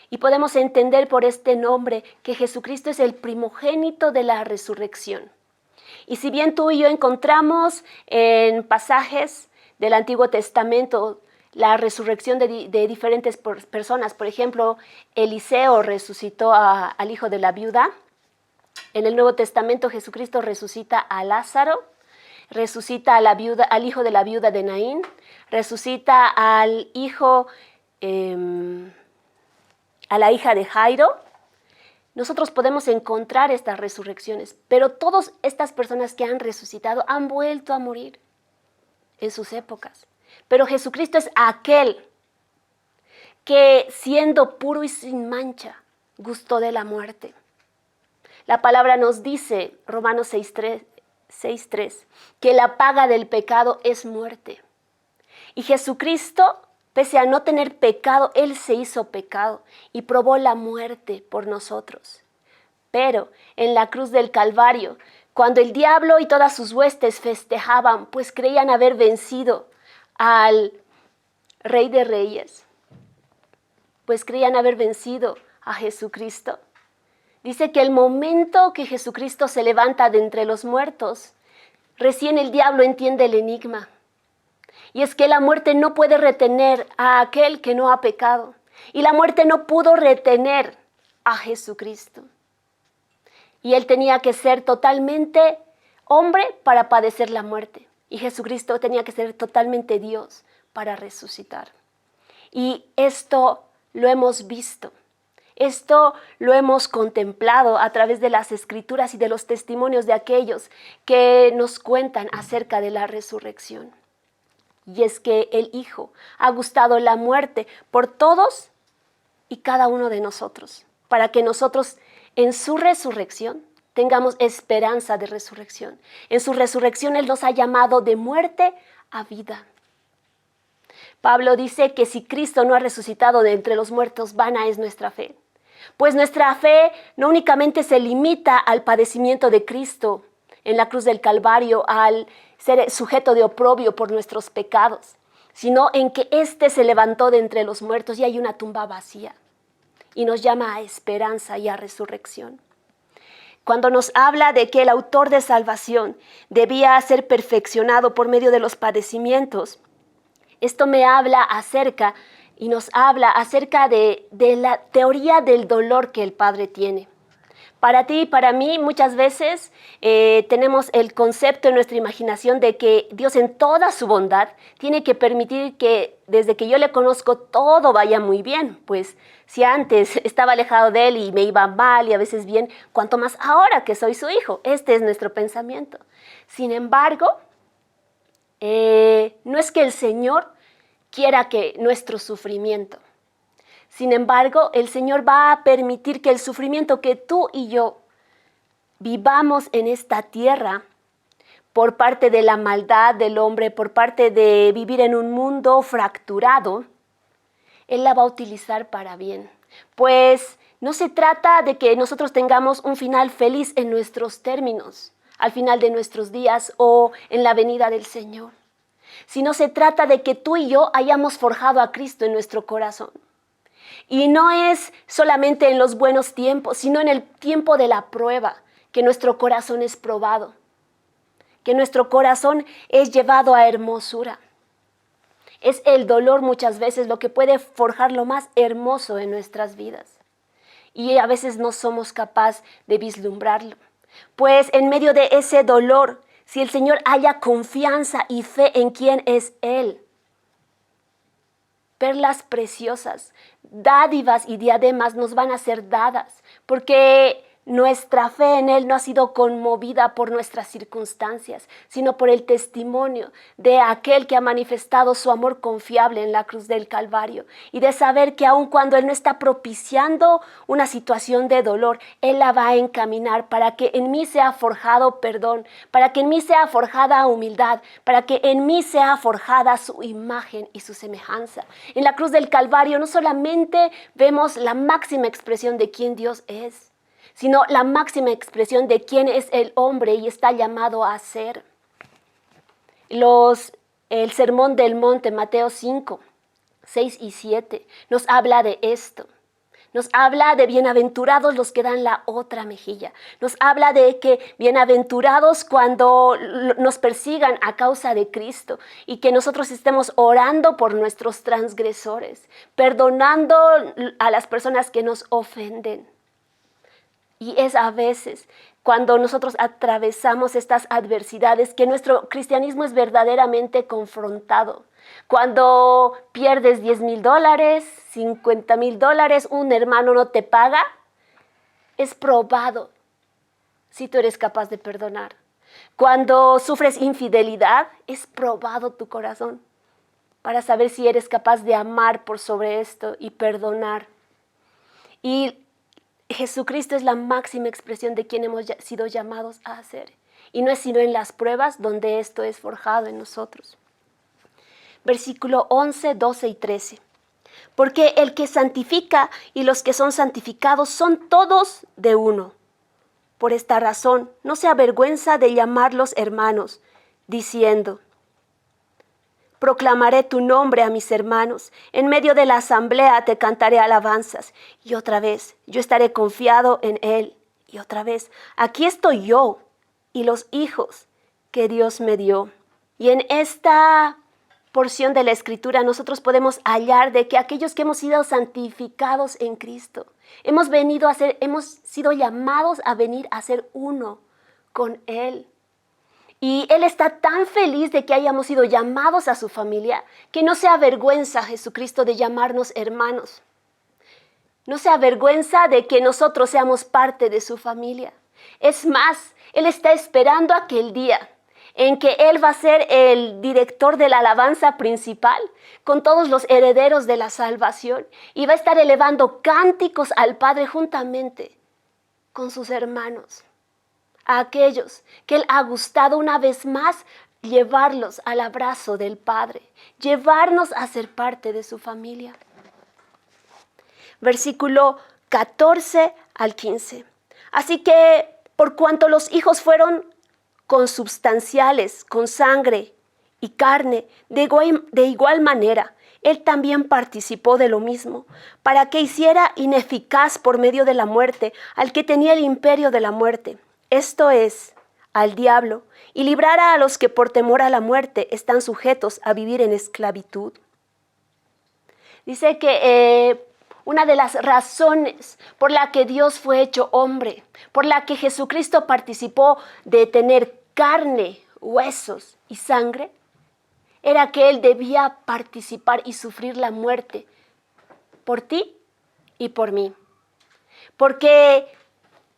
Y podemos entender por este nombre que Jesucristo es el primogénito de la resurrección. Y si bien tú y yo encontramos en pasajes del Antiguo Testamento la resurrección de diferentes personas, por ejemplo, Eliseo resucitó al hijo de la viuda. En el Nuevo Testamento Jesucristo resucita a Lázaro, resucita a al hijo de la viuda de Naín, resucita al hijo, a la hija de Jairo. Nosotros podemos encontrar estas resurrecciones, pero todas estas personas que han resucitado han vuelto a morir en sus épocas. Pero Jesucristo es aquel que, siendo puro y sin mancha, gustó de la muerte. La palabra nos dice, Romanos 6:3, que la paga del pecado es muerte. Y Jesucristo, pese a no tener pecado, Él se hizo pecado y probó la muerte por nosotros. Pero en la cruz del Calvario, cuando el diablo y todas sus huestes festejaban, pues creían haber vencido al Rey de Reyes, pues creían haber vencido a Jesucristo. Dice que el momento que Jesucristo se levanta de entre los muertos, recién el diablo entiende el enigma. Y es que la muerte no puede retener a aquel que no ha pecado. Y la muerte no pudo retener a Jesucristo. Y Él tenía que ser totalmente hombre para padecer la muerte. Y Jesucristo tenía que ser totalmente Dios para resucitar. Y esto lo hemos visto. Esto lo hemos contemplado a través de las Escrituras y de los testimonios de aquellos que nos cuentan acerca de la resurrección. Y es que el Hijo ha gustado la muerte por todos y cada uno de nosotros, para que nosotros en su resurrección tengamos esperanza de resurrección. En su resurrección Él nos ha llamado de muerte a vida. Pablo dice que si Cristo no ha resucitado de entre los muertos, vana es nuestra fe. Pues nuestra fe no únicamente se limita al padecimiento de Cristo en la cruz del Calvario, al ser sujeto de oprobio por nuestros pecados, sino en que éste se levantó de entre los muertos y hay una tumba vacía. Y nos llama a esperanza y a resurrección. Cuando nos habla de que el autor de salvación debía ser perfeccionado por medio de los padecimientos, esto me habla acerca y nos habla acerca de la teoría del dolor que el Padre tiene. Para ti y para mí muchas veces tenemos el concepto en nuestra imaginación de que Dios en toda su bondad tiene que permitir que desde que yo le conozco todo vaya muy bien. Pues si antes estaba alejado de Él y me iba mal y a veces bien, cuanto más ahora que soy su hijo. Este es nuestro pensamiento. Sin embargo, no es que el Señor quiera que nuestro sufrimiento. Sin embargo, el Señor va a permitir que el sufrimiento que tú y yo vivamos en esta tierra por parte de la maldad del hombre, por parte de vivir en un mundo fracturado, Él la va a utilizar para bien. Pues no se trata de que nosotros tengamos un final feliz en nuestros términos, al final de nuestros días o en la venida del Señor, sino se trata de que tú y yo hayamos forjado a Cristo en nuestro corazón. Y no es solamente en los buenos tiempos, sino en el tiempo de la prueba, que nuestro corazón es probado, que nuestro corazón es llevado a hermosura. Es el dolor muchas veces lo que puede forjar lo más hermoso en nuestras vidas. Y a veces no somos capaces de vislumbrarlo. Pues en medio de ese dolor, si el Señor haya confianza y fe en quién es Él, perlas preciosas, dádivas y diademas nos van a ser dadas, porque nuestra fe en Él no ha sido conmovida por nuestras circunstancias, sino por el testimonio de aquel que ha manifestado su amor confiable en la cruz del Calvario y de saber que aun cuando Él no está propiciando una situación de dolor, Él la va a encaminar para que en mí sea forjado perdón, para que en mí sea forjada humildad, para que en mí sea forjada su imagen y su semejanza. En la cruz del Calvario no solamente vemos la máxima expresión de quién Dios es, sino la máxima expresión de quién es el hombre y está llamado a ser. El Sermón del Monte, Mateo 5, 6 y 7, nos habla de esto. Nos habla de bienaventurados los que dan la otra mejilla. Nos habla de que bienaventurados cuando nos persigan a causa de Cristo y que nosotros estemos orando por nuestros transgresores, perdonando a las personas que nos ofenden. Y es a veces cuando nosotros atravesamos estas adversidades que nuestro cristianismo es verdaderamente confrontado. Cuando pierdes $10,000, $50,000, un hermano no te paga, es probado si tú eres capaz de perdonar. Cuando sufres infidelidad, es probado tu corazón para saber si eres capaz de amar por sobre esto y perdonar. Y Jesucristo es la máxima expresión de quien hemos sido llamados a ser. Y no es sino en las pruebas donde esto es forjado en nosotros. Versículo 11, 12 y 13. Porque el que santifica y los que son santificados son todos de uno. Por esta razón no se avergüenza de llamarlos hermanos, diciendo: proclamaré tu nombre a mis hermanos, en medio de la asamblea te cantaré alabanzas. Y otra vez, yo estaré confiado en Él. Y otra vez, aquí estoy yo y los hijos que Dios me dio. Y en esta porción de la Escritura nosotros podemos hallar de que aquellos que hemos sido santificados en Cristo, hemos sido llamados a venir a ser uno con Él. Y Él está tan feliz de que hayamos sido llamados a su familia, que no se avergüenza Jesucristo de llamarnos hermanos. No se avergüenza de que nosotros seamos parte de su familia. Es más, Él está esperando aquel día en que Él va a ser el director de la alabanza principal, con todos los herederos de la salvación, y va a estar elevando cánticos al Padre juntamente con sus hermanos. A aquellos que Él ha gustado una vez más llevarlos al abrazo del Padre, llevarnos a ser parte de su familia. Versículo 14 al 15. Así que por cuanto los hijos fueron consubstanciales con sangre y carne, de igual manera, Él también participó de lo mismo, para que hiciera ineficaz por medio de la muerte al que tenía el imperio de la muerte, esto es, al diablo, y librara a los que por temor a la muerte están sujetos a vivir en esclavitud. Dice que una de las razones por la que Dios fue hecho hombre, por la que Jesucristo participó de tener carne, huesos y sangre, era que Él debía participar y sufrir la muerte por ti y por mí. Porque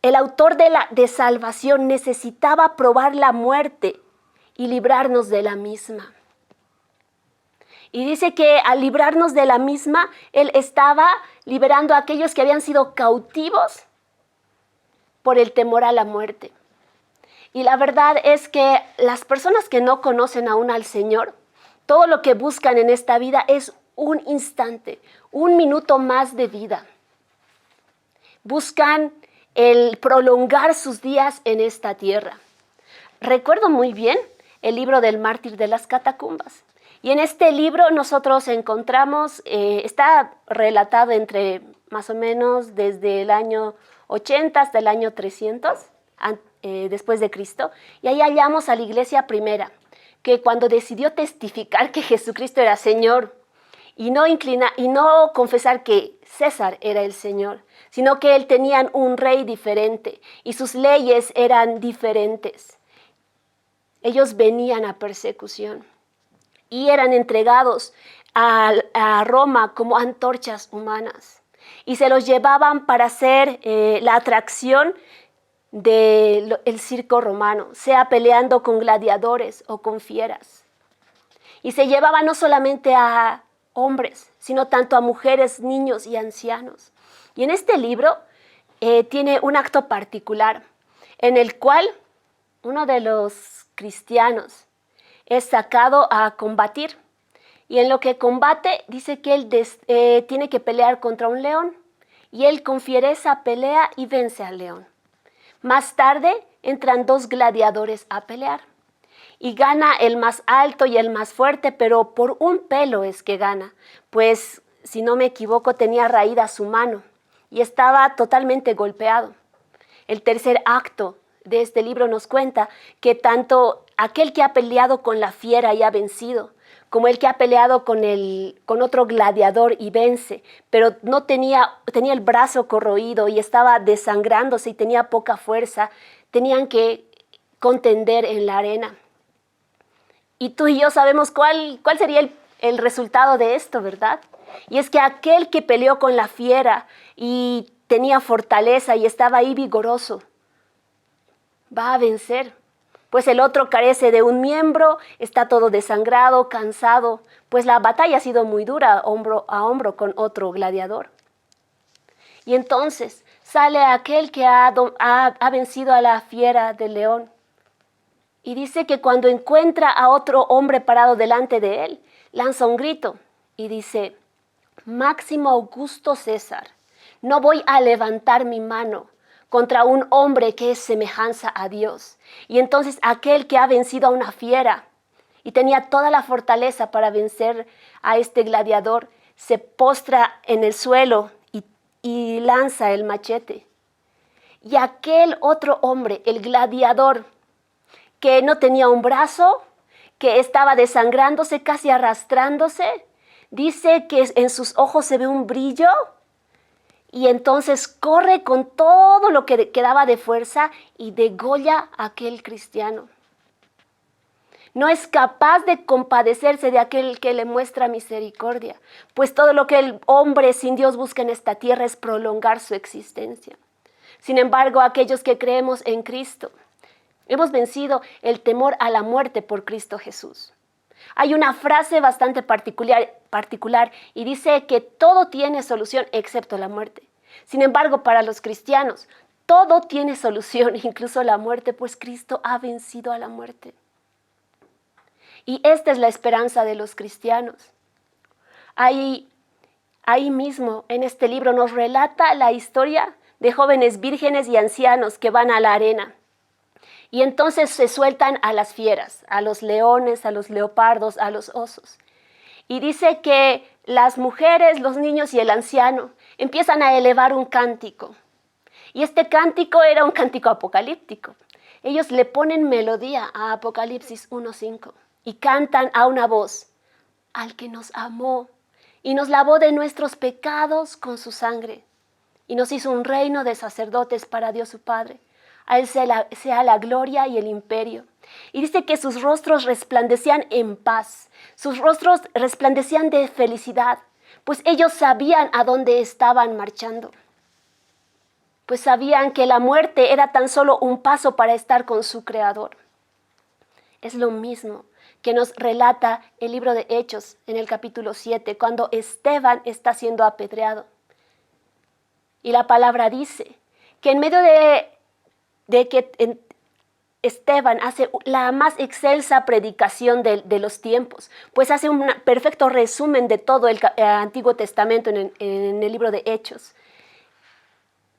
el autor de salvación necesitaba probar la muerte y librarnos de la misma. Y dice que al librarnos de la misma, Él estaba liberando a aquellos que habían sido cautivos por el temor a la muerte. Y la verdad es que las personas que no conocen aún al Señor, todo lo que buscan en esta vida es un instante, un minuto más de vida. Buscan el prolongar sus días en esta tierra. Recuerdo muy bien el libro del mártir de las catacumbas. Y en este libro nosotros encontramos, está relatado entre más o menos desde el año 80 hasta el año 300 después de Cristo. Y ahí hallamos a la iglesia primera, que cuando decidió testificar que Jesucristo era Señor y no confesar que César era el Señor, sino que él tenían un rey diferente y sus leyes eran diferentes. Ellos venían a persecución y eran entregados a Roma como antorchas humanas. Y se los llevaban para hacer la atracción del circo romano, sea peleando con gladiadores o con fieras. Y se llevaba no solamente a hombres, sino tanto a mujeres, niños y ancianos. Y en este libro tiene un acto particular en el cual uno de los cristianos es sacado a combatir. Y en lo que combate dice que él tiene que pelear contra un león. Y él confiere esa pelea y vence al león. Más tarde entran dos gladiadores a pelear. Y gana el más alto y el más fuerte, pero por un pelo es que gana. Pues, si no me equivoco, tenía raída su mano y estaba totalmente golpeado. El tercer acto de este libro nos cuenta que tanto aquel que ha peleado con la fiera y ha vencido, como el que ha peleado con otro gladiador y vence, pero no tenía el brazo corroído y estaba desangrándose y tenía poca fuerza, tenían que contender en la arena. Y tú y yo sabemos cuál sería el resultado de esto, ¿verdad? Y es que aquel que peleó con la fiera y tenía fortaleza y estaba ahí vigoroso, va a vencer. Pues el otro carece de un miembro, está todo desangrado, cansado, pues la batalla ha sido muy dura, hombro a hombro con otro gladiador. Y entonces sale aquel que ha vencido a la fiera del león. Y dice que cuando encuentra a otro hombre parado delante de él, lanza un grito y dice: Máximo Augusto César, no voy a levantar mi mano contra un hombre que es semejanza a Dios. Y entonces aquel que ha vencido a una fiera y tenía toda la fortaleza para vencer a este gladiador, se postra en el suelo y lanza el machete. Y aquel otro hombre, el gladiador, que no tenía un brazo, que estaba desangrándose, casi arrastrándose, dice que en sus ojos se ve un brillo y entonces corre con todo lo que quedaba de fuerza y degolla a aquel cristiano. No es capaz de compadecerse de aquel que le muestra misericordia, pues todo lo que el hombre sin Dios busca en esta tierra es prolongar su existencia. Sin embargo, aquellos que creemos en Cristo, hemos vencido el temor a la muerte por Cristo Jesús. Hay una frase bastante particular y dice que todo tiene solución excepto la muerte. Sin embargo, para los cristianos, todo tiene solución, incluso la muerte, pues Cristo ha vencido a la muerte. Y esta es la esperanza de los cristianos. Ahí mismo, en este libro, nos relata la historia de jóvenes vírgenes y ancianos que van a la arena. Y entonces se sueltan a las fieras, a los leones, a los leopardos, a los osos. Y dice que las mujeres, los niños y el anciano empiezan a elevar un cántico. Y este cántico era un cántico apocalíptico. Ellos le ponen melodía a Apocalipsis 1:5 y cantan a una voz: al que nos amó y nos lavó de nuestros pecados con su sangre y nos hizo un reino de sacerdotes para Dios su Padre. A él sea la gloria y el imperio. Y dice que sus rostros resplandecían en paz, sus rostros resplandecían de felicidad, pues ellos sabían a dónde estaban marchando. Pues sabían que la muerte era tan solo un paso para estar con su Creador. Es lo mismo que nos relata el libro de Hechos en el capítulo 7, cuando Esteban está siendo apedreado. Y la palabra dice que en medio de que Esteban hace la más excelsa predicación de los tiempos, pues hace un perfecto resumen de todo el Antiguo Testamento en el libro de Hechos.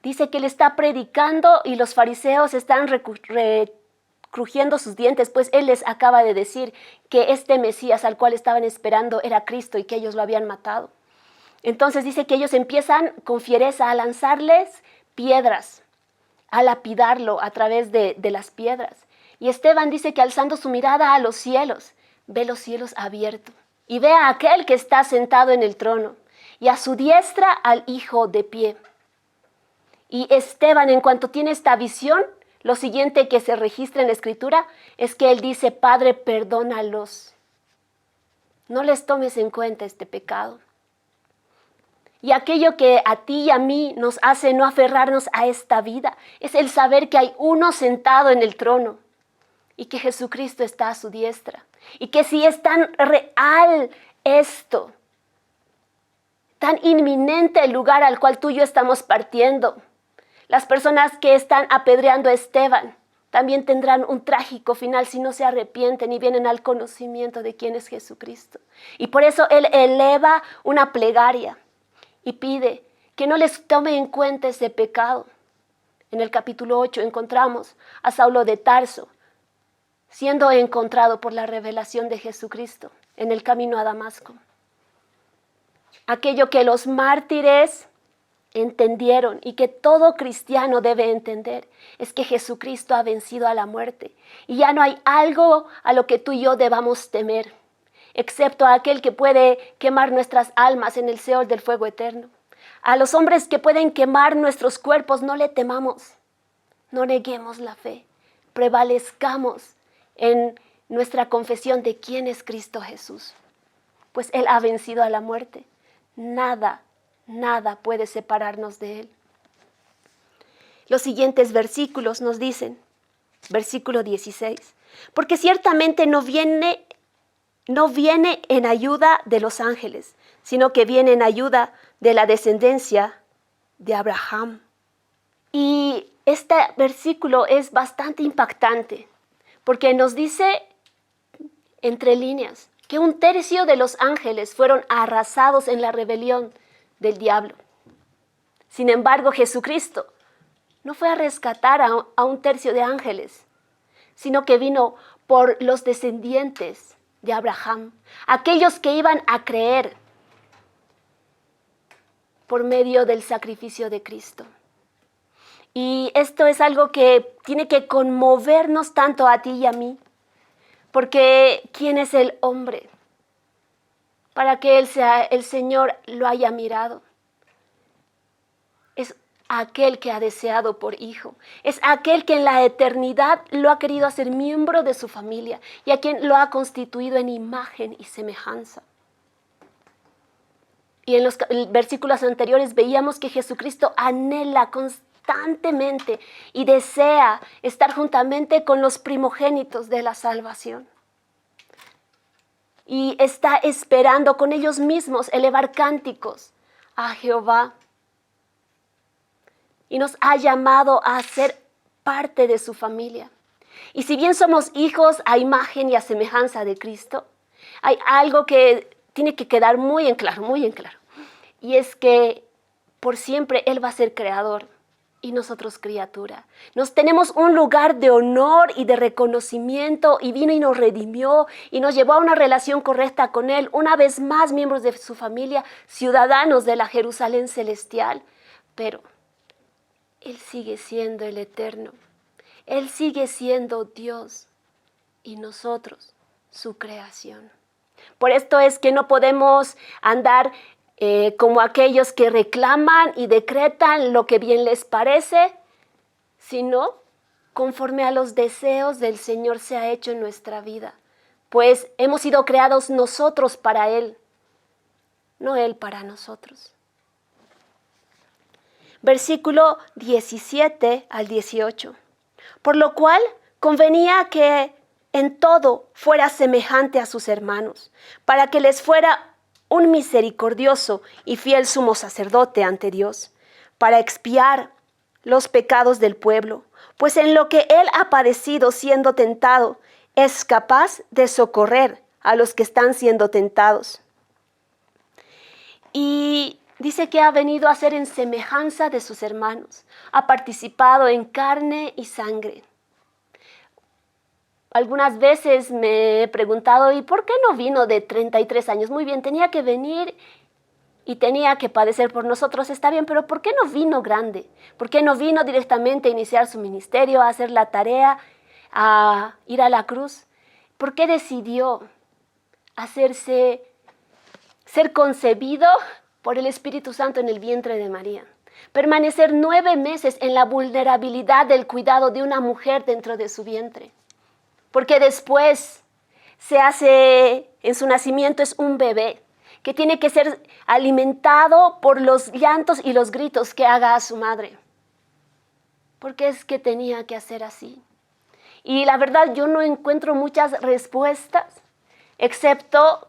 Dice que él está predicando y los fariseos están crujiendo sus dientes, pues él les acaba de decir que este Mesías al cual estaban esperando era Cristo y que ellos lo habían matado. Entonces dice que ellos empiezan con fiereza a lanzarles piedras, a lapidarlo a través de las piedras. Y Esteban dice que alzando su mirada a los cielos, ve los cielos abiertos y ve a aquel que está sentado en el trono y a su diestra al Hijo de pie. Y Esteban, en cuanto tiene esta visión, lo siguiente que se registra en la Escritura es que él dice: Padre, perdónalos. No les tomes en cuenta este pecado. Y aquello que a ti y a mí nos hace no aferrarnos a esta vida es el saber que hay uno sentado en el trono y que Jesucristo está a su diestra. Y que si es tan real esto, tan inminente el lugar al cual tú y yo estamos partiendo, las personas que están apedreando a Esteban también tendrán un trágico final si no se arrepienten y vienen al conocimiento de quién es Jesucristo. Y por eso él eleva una plegaria y pide que no les tome en cuenta ese pecado. En el capítulo 8 encontramos a Saulo de Tarso siendo encontrado por la revelación de Jesucristo en el camino a Damasco. Aquello que los mártires entendieron y que todo cristiano debe entender es que Jesucristo ha vencido a la muerte y ya no hay algo a lo que tú y yo debamos temer, excepto a aquel que puede quemar nuestras almas en el Seol del fuego eterno. A los hombres que pueden quemar nuestros cuerpos no le temamos, no neguemos la fe, prevalezcamos en nuestra confesión de quién es Cristo Jesús, pues Él ha vencido a la muerte. Nada puede separarnos de Él. Los siguientes versículos nos dicen, versículo 16, porque ciertamente no viene en ayuda de los ángeles, sino que viene en ayuda de la descendencia de Abraham. Y este versículo es bastante impactante, porque nos dice entre líneas que 1/3 de los ángeles fueron arrasados en la rebelión del diablo. Sin embargo, Jesucristo no fue a rescatar a 1/3 de ángeles, sino que vino por los descendientes de Abraham, aquellos que iban a creer por medio del sacrificio de Cristo. Y esto es algo que tiene que conmovernos tanto a ti y a mí, porque ¿quién es el hombre para que el Señor lo haya mirado? Es aquel que ha deseado por hijo, es aquel que en la eternidad lo ha querido hacer miembro de su familia y a quien lo ha constituido en imagen y semejanza. Y en los versículos anteriores veíamos que Jesucristo anhela constantemente y desea estar juntamente con los primogénitos de la salvación. Y está esperando con ellos mismos elevar cánticos a Jehová. Y nos ha llamado a ser parte de su familia. Y si bien somos hijos a imagen y a semejanza de Cristo, hay algo que tiene que quedar muy en claro. Y es que por siempre Él va a ser creador. y nosotros criatura. Nos tenemos un lugar de honor y de reconocimiento y vino y nos redimió y nos llevó a una relación correcta con Él. Una vez más, miembros de su familia, ciudadanos de la Jerusalén celestial. Pero Él sigue siendo el Eterno. Él sigue siendo Dios y nosotros su creación. Por esto es que no podemos andar como aquellos que reclaman y decretan lo que bien les parece, sino conforme a los deseos del Señor se ha hecho en nuestra vida. Pues hemos sido creados nosotros para Él, no Él para nosotros. Versículo 17 al 18. Por lo cual convenía que en todo fuera semejante a sus hermanos, para que les fuera un misericordioso y fiel sumo sacerdote ante Dios, para expiar los pecados del pueblo, pues en lo que Él ha padecido siendo tentado, es capaz de socorrer a los que están siendo tentados. Y dice que ha venido a ser en semejanza de sus hermanos, ha participado en carne y sangre. Algunas veces me he preguntado, ¿y por qué no vino de 33 años? Muy bien, tenía que venir y tenía que padecer por nosotros, está bien, pero ¿por qué no vino grande? ¿Por qué no vino directamente a iniciar su ministerio, a hacer la tarea, a ir a la cruz? ¿Por qué decidió ser concebido por el Espíritu Santo en el vientre de María? Permanecer 9 meses en la vulnerabilidad del cuidado de una mujer dentro de su vientre. Porque después en su nacimiento es un bebé que tiene que ser alimentado por los llantos y los gritos que haga a su madre. ¿Por qué es que tenía que hacer así? Y la verdad yo no encuentro muchas respuestas, excepto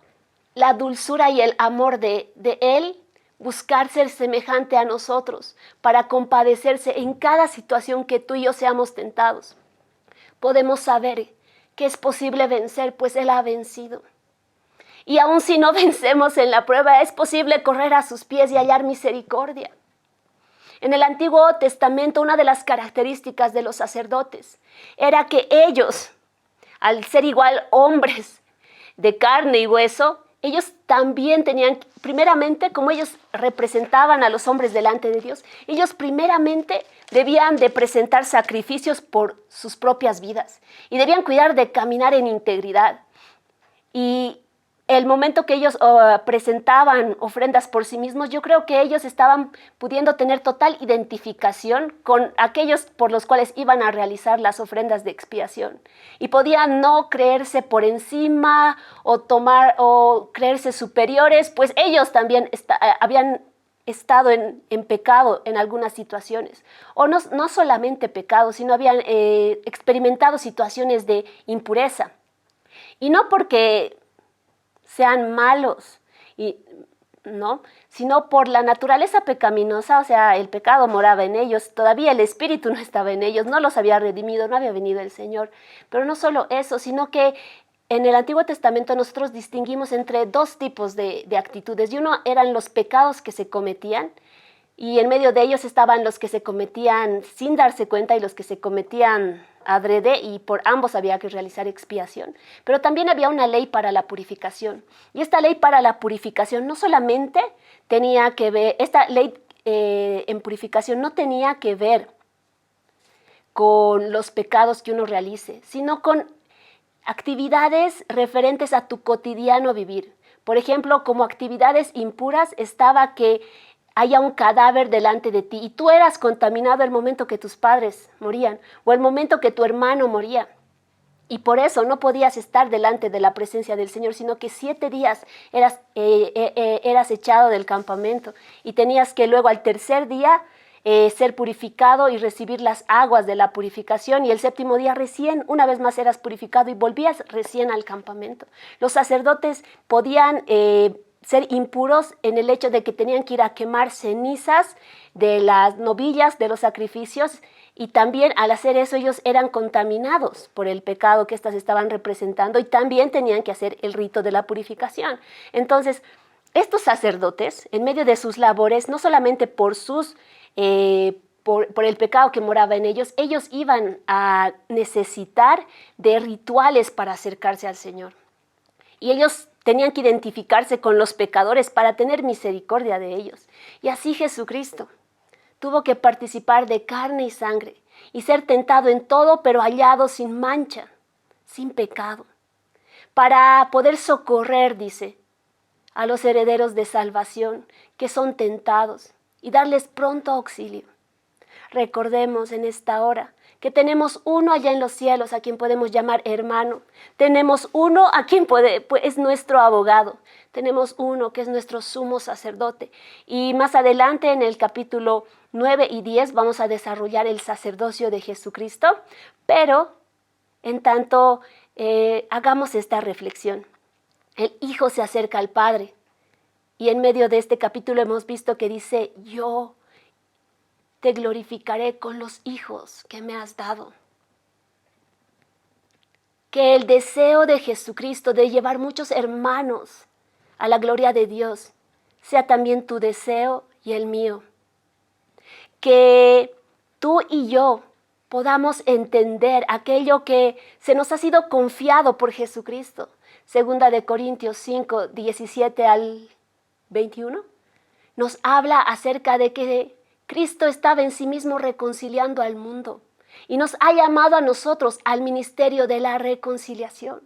la dulzura y el amor de Él, buscar ser semejante a nosotros para compadecerse en cada situación que tú y yo seamos tentados. Podemos saber que es posible vencer, pues Él ha vencido. Y aun si no vencemos en la prueba, es posible correr a sus pies y hallar misericordia. En el Antiguo Testamento, una de las características de los sacerdotes era que ellos, al ser igual hombres de carne y hueso, ellos también tenían, primeramente, como ellos representaban a los hombres delante de Dios, ellos primeramente debían de presentar sacrificios por sus propias vidas y debían cuidar de caminar en integridad. Y el momento que ellos presentaban ofrendas por sí mismos, yo creo que ellos estaban pudiendo tener total identificación con aquellos por los cuales iban a realizar las ofrendas de expiación. Y podían no creerse por encima o creerse superiores, pues ellos también habían estado en pecado en algunas situaciones. O no solamente pecado, sino habían experimentado situaciones de impureza. Y no porque sean malos, ¿no? Sino por la naturaleza pecaminosa, o sea, el pecado moraba en ellos, todavía el Espíritu no estaba en ellos, no los había redimido, no había venido el Señor. Pero no solo eso, sino que en el Antiguo Testamento nosotros distinguimos entre 2 tipos de actitudes. Y uno eran los pecados que se cometían, y en medio de ellos estaban los que se cometían sin darse cuenta y los que se cometían adrede, y por ambos había que realizar expiación. Pero también había una ley para la purificación. Y esta ley para la purificación no solamente tenía que ver, esta ley en purificación no tenía que ver con los pecados que uno realice, sino con actividades referentes a tu cotidiano vivir. Por ejemplo, como actividades impuras estaba que haya un cadáver delante de ti y tú eras contaminado el momento que tus padres morían o el momento que tu hermano moría. Y por eso no podías estar delante de la presencia del Señor, sino que 7 días eras echado del campamento y tenías que luego al tercer día ser purificado y recibir las aguas de la purificación, y el 7º día recién una vez más eras purificado y volvías recién al campamento. Los sacerdotes podían ser impuros en el hecho de que tenían que ir a quemar cenizas de las novillas de los sacrificios, y también al hacer eso ellos eran contaminados por el pecado que éstas estaban representando, y también tenían que hacer el rito de la purificación. Entonces, estos sacerdotes, en medio de sus labores, no solamente por sus por el pecado que moraba en ellos, ellos iban a necesitar de rituales para acercarse al Señor. Y ellos tenían que identificarse con los pecadores para tener misericordia de ellos. Y así Jesucristo tuvo que participar de carne y sangre y ser tentado en todo, pero hallado sin mancha, sin pecado, para poder socorrer, dice, a los herederos de salvación que son tentados y darles pronto auxilio. Recordemos en esta hora que tenemos uno allá en los cielos a quien podemos llamar hermano. Tenemos uno a quien es nuestro abogado. Tenemos uno que es nuestro sumo sacerdote. Y más adelante en el capítulo 9 y 10 vamos a desarrollar el sacerdocio de Jesucristo. Pero en tanto hagamos esta reflexión. El Hijo se acerca al Padre. Y en medio de este capítulo hemos visto que dice, yo te glorificaré con los hijos que me has dado. Que el deseo de Jesucristo de llevar muchos hermanos a la gloria de Dios sea también tu deseo y el mío. Que tú y yo podamos entender aquello que se nos ha sido confiado por Jesucristo. Segunda de Corintios 5, 17 al 21, nos habla acerca de que Cristo estaba en sí mismo reconciliando al mundo y nos ha llamado a nosotros al ministerio de la reconciliación.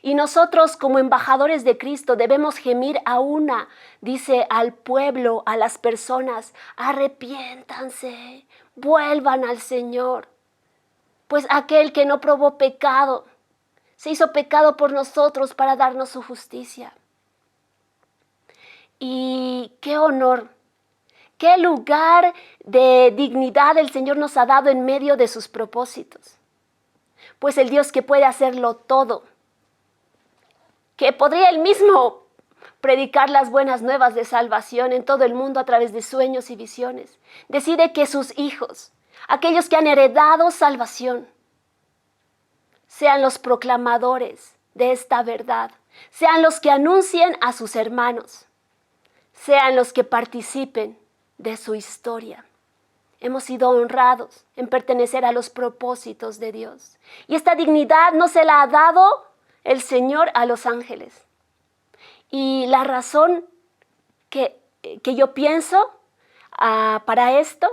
Y nosotros como embajadores de Cristo debemos gemir a una, dice al pueblo, a las personas, arrepiéntanse, vuelvan al Señor. Pues aquel que no probó pecado, se hizo pecado por nosotros para darnos su justicia. Y qué honor, qué lugar de dignidad el Señor nos ha dado en medio de sus propósitos. Pues el Dios que puede hacerlo todo, que podría Él mismo predicar las buenas nuevas de salvación en todo el mundo a través de sueños y visiones, decide que sus hijos, aquellos que han heredado salvación, sean los proclamadores de esta verdad, sean los que anuncien a sus hermanos, sean los que participen de su historia. Hemos sido honrados en pertenecer a los propósitos de Dios. Y esta dignidad no se la ha dado el Señor a los ángeles. Y la razón que yo pienso para esto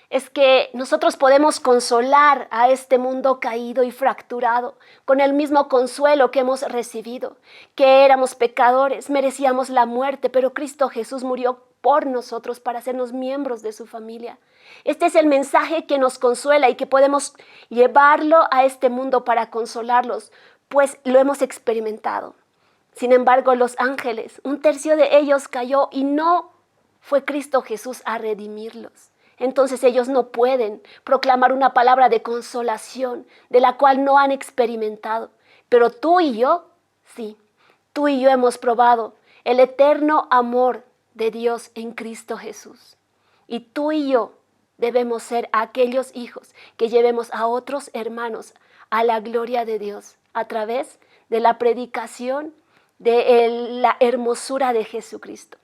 es que nosotros podemos consolar a este mundo caído y fracturado con el mismo consuelo que hemos recibido, que éramos pecadores, merecíamos la muerte, pero Cristo Jesús murió por nosotros para hacernos miembros de su familia. Este es el mensaje que nos consuela y que podemos llevarlo a este mundo para consolarlos, pues lo hemos experimentado. Sin embargo, los ángeles, 1/3 de ellos cayó y no fue Cristo Jesús a redimirlos. Entonces ellos no pueden proclamar una palabra de consolación de la cual no han experimentado. Pero tú y yo, sí, tú y yo hemos probado el eterno amor de Dios en Cristo Jesús. Y tú y yo debemos ser aquellos hijos que llevemos a otros hermanos a la gloria de Dios a través de la predicación de la hermosura de Jesucristo,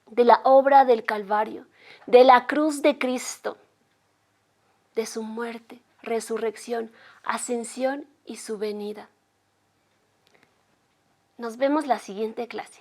de la obra del Calvario, de la cruz de Cristo, de su muerte, resurrección, ascensión y su venida. Nos vemos la siguiente clase.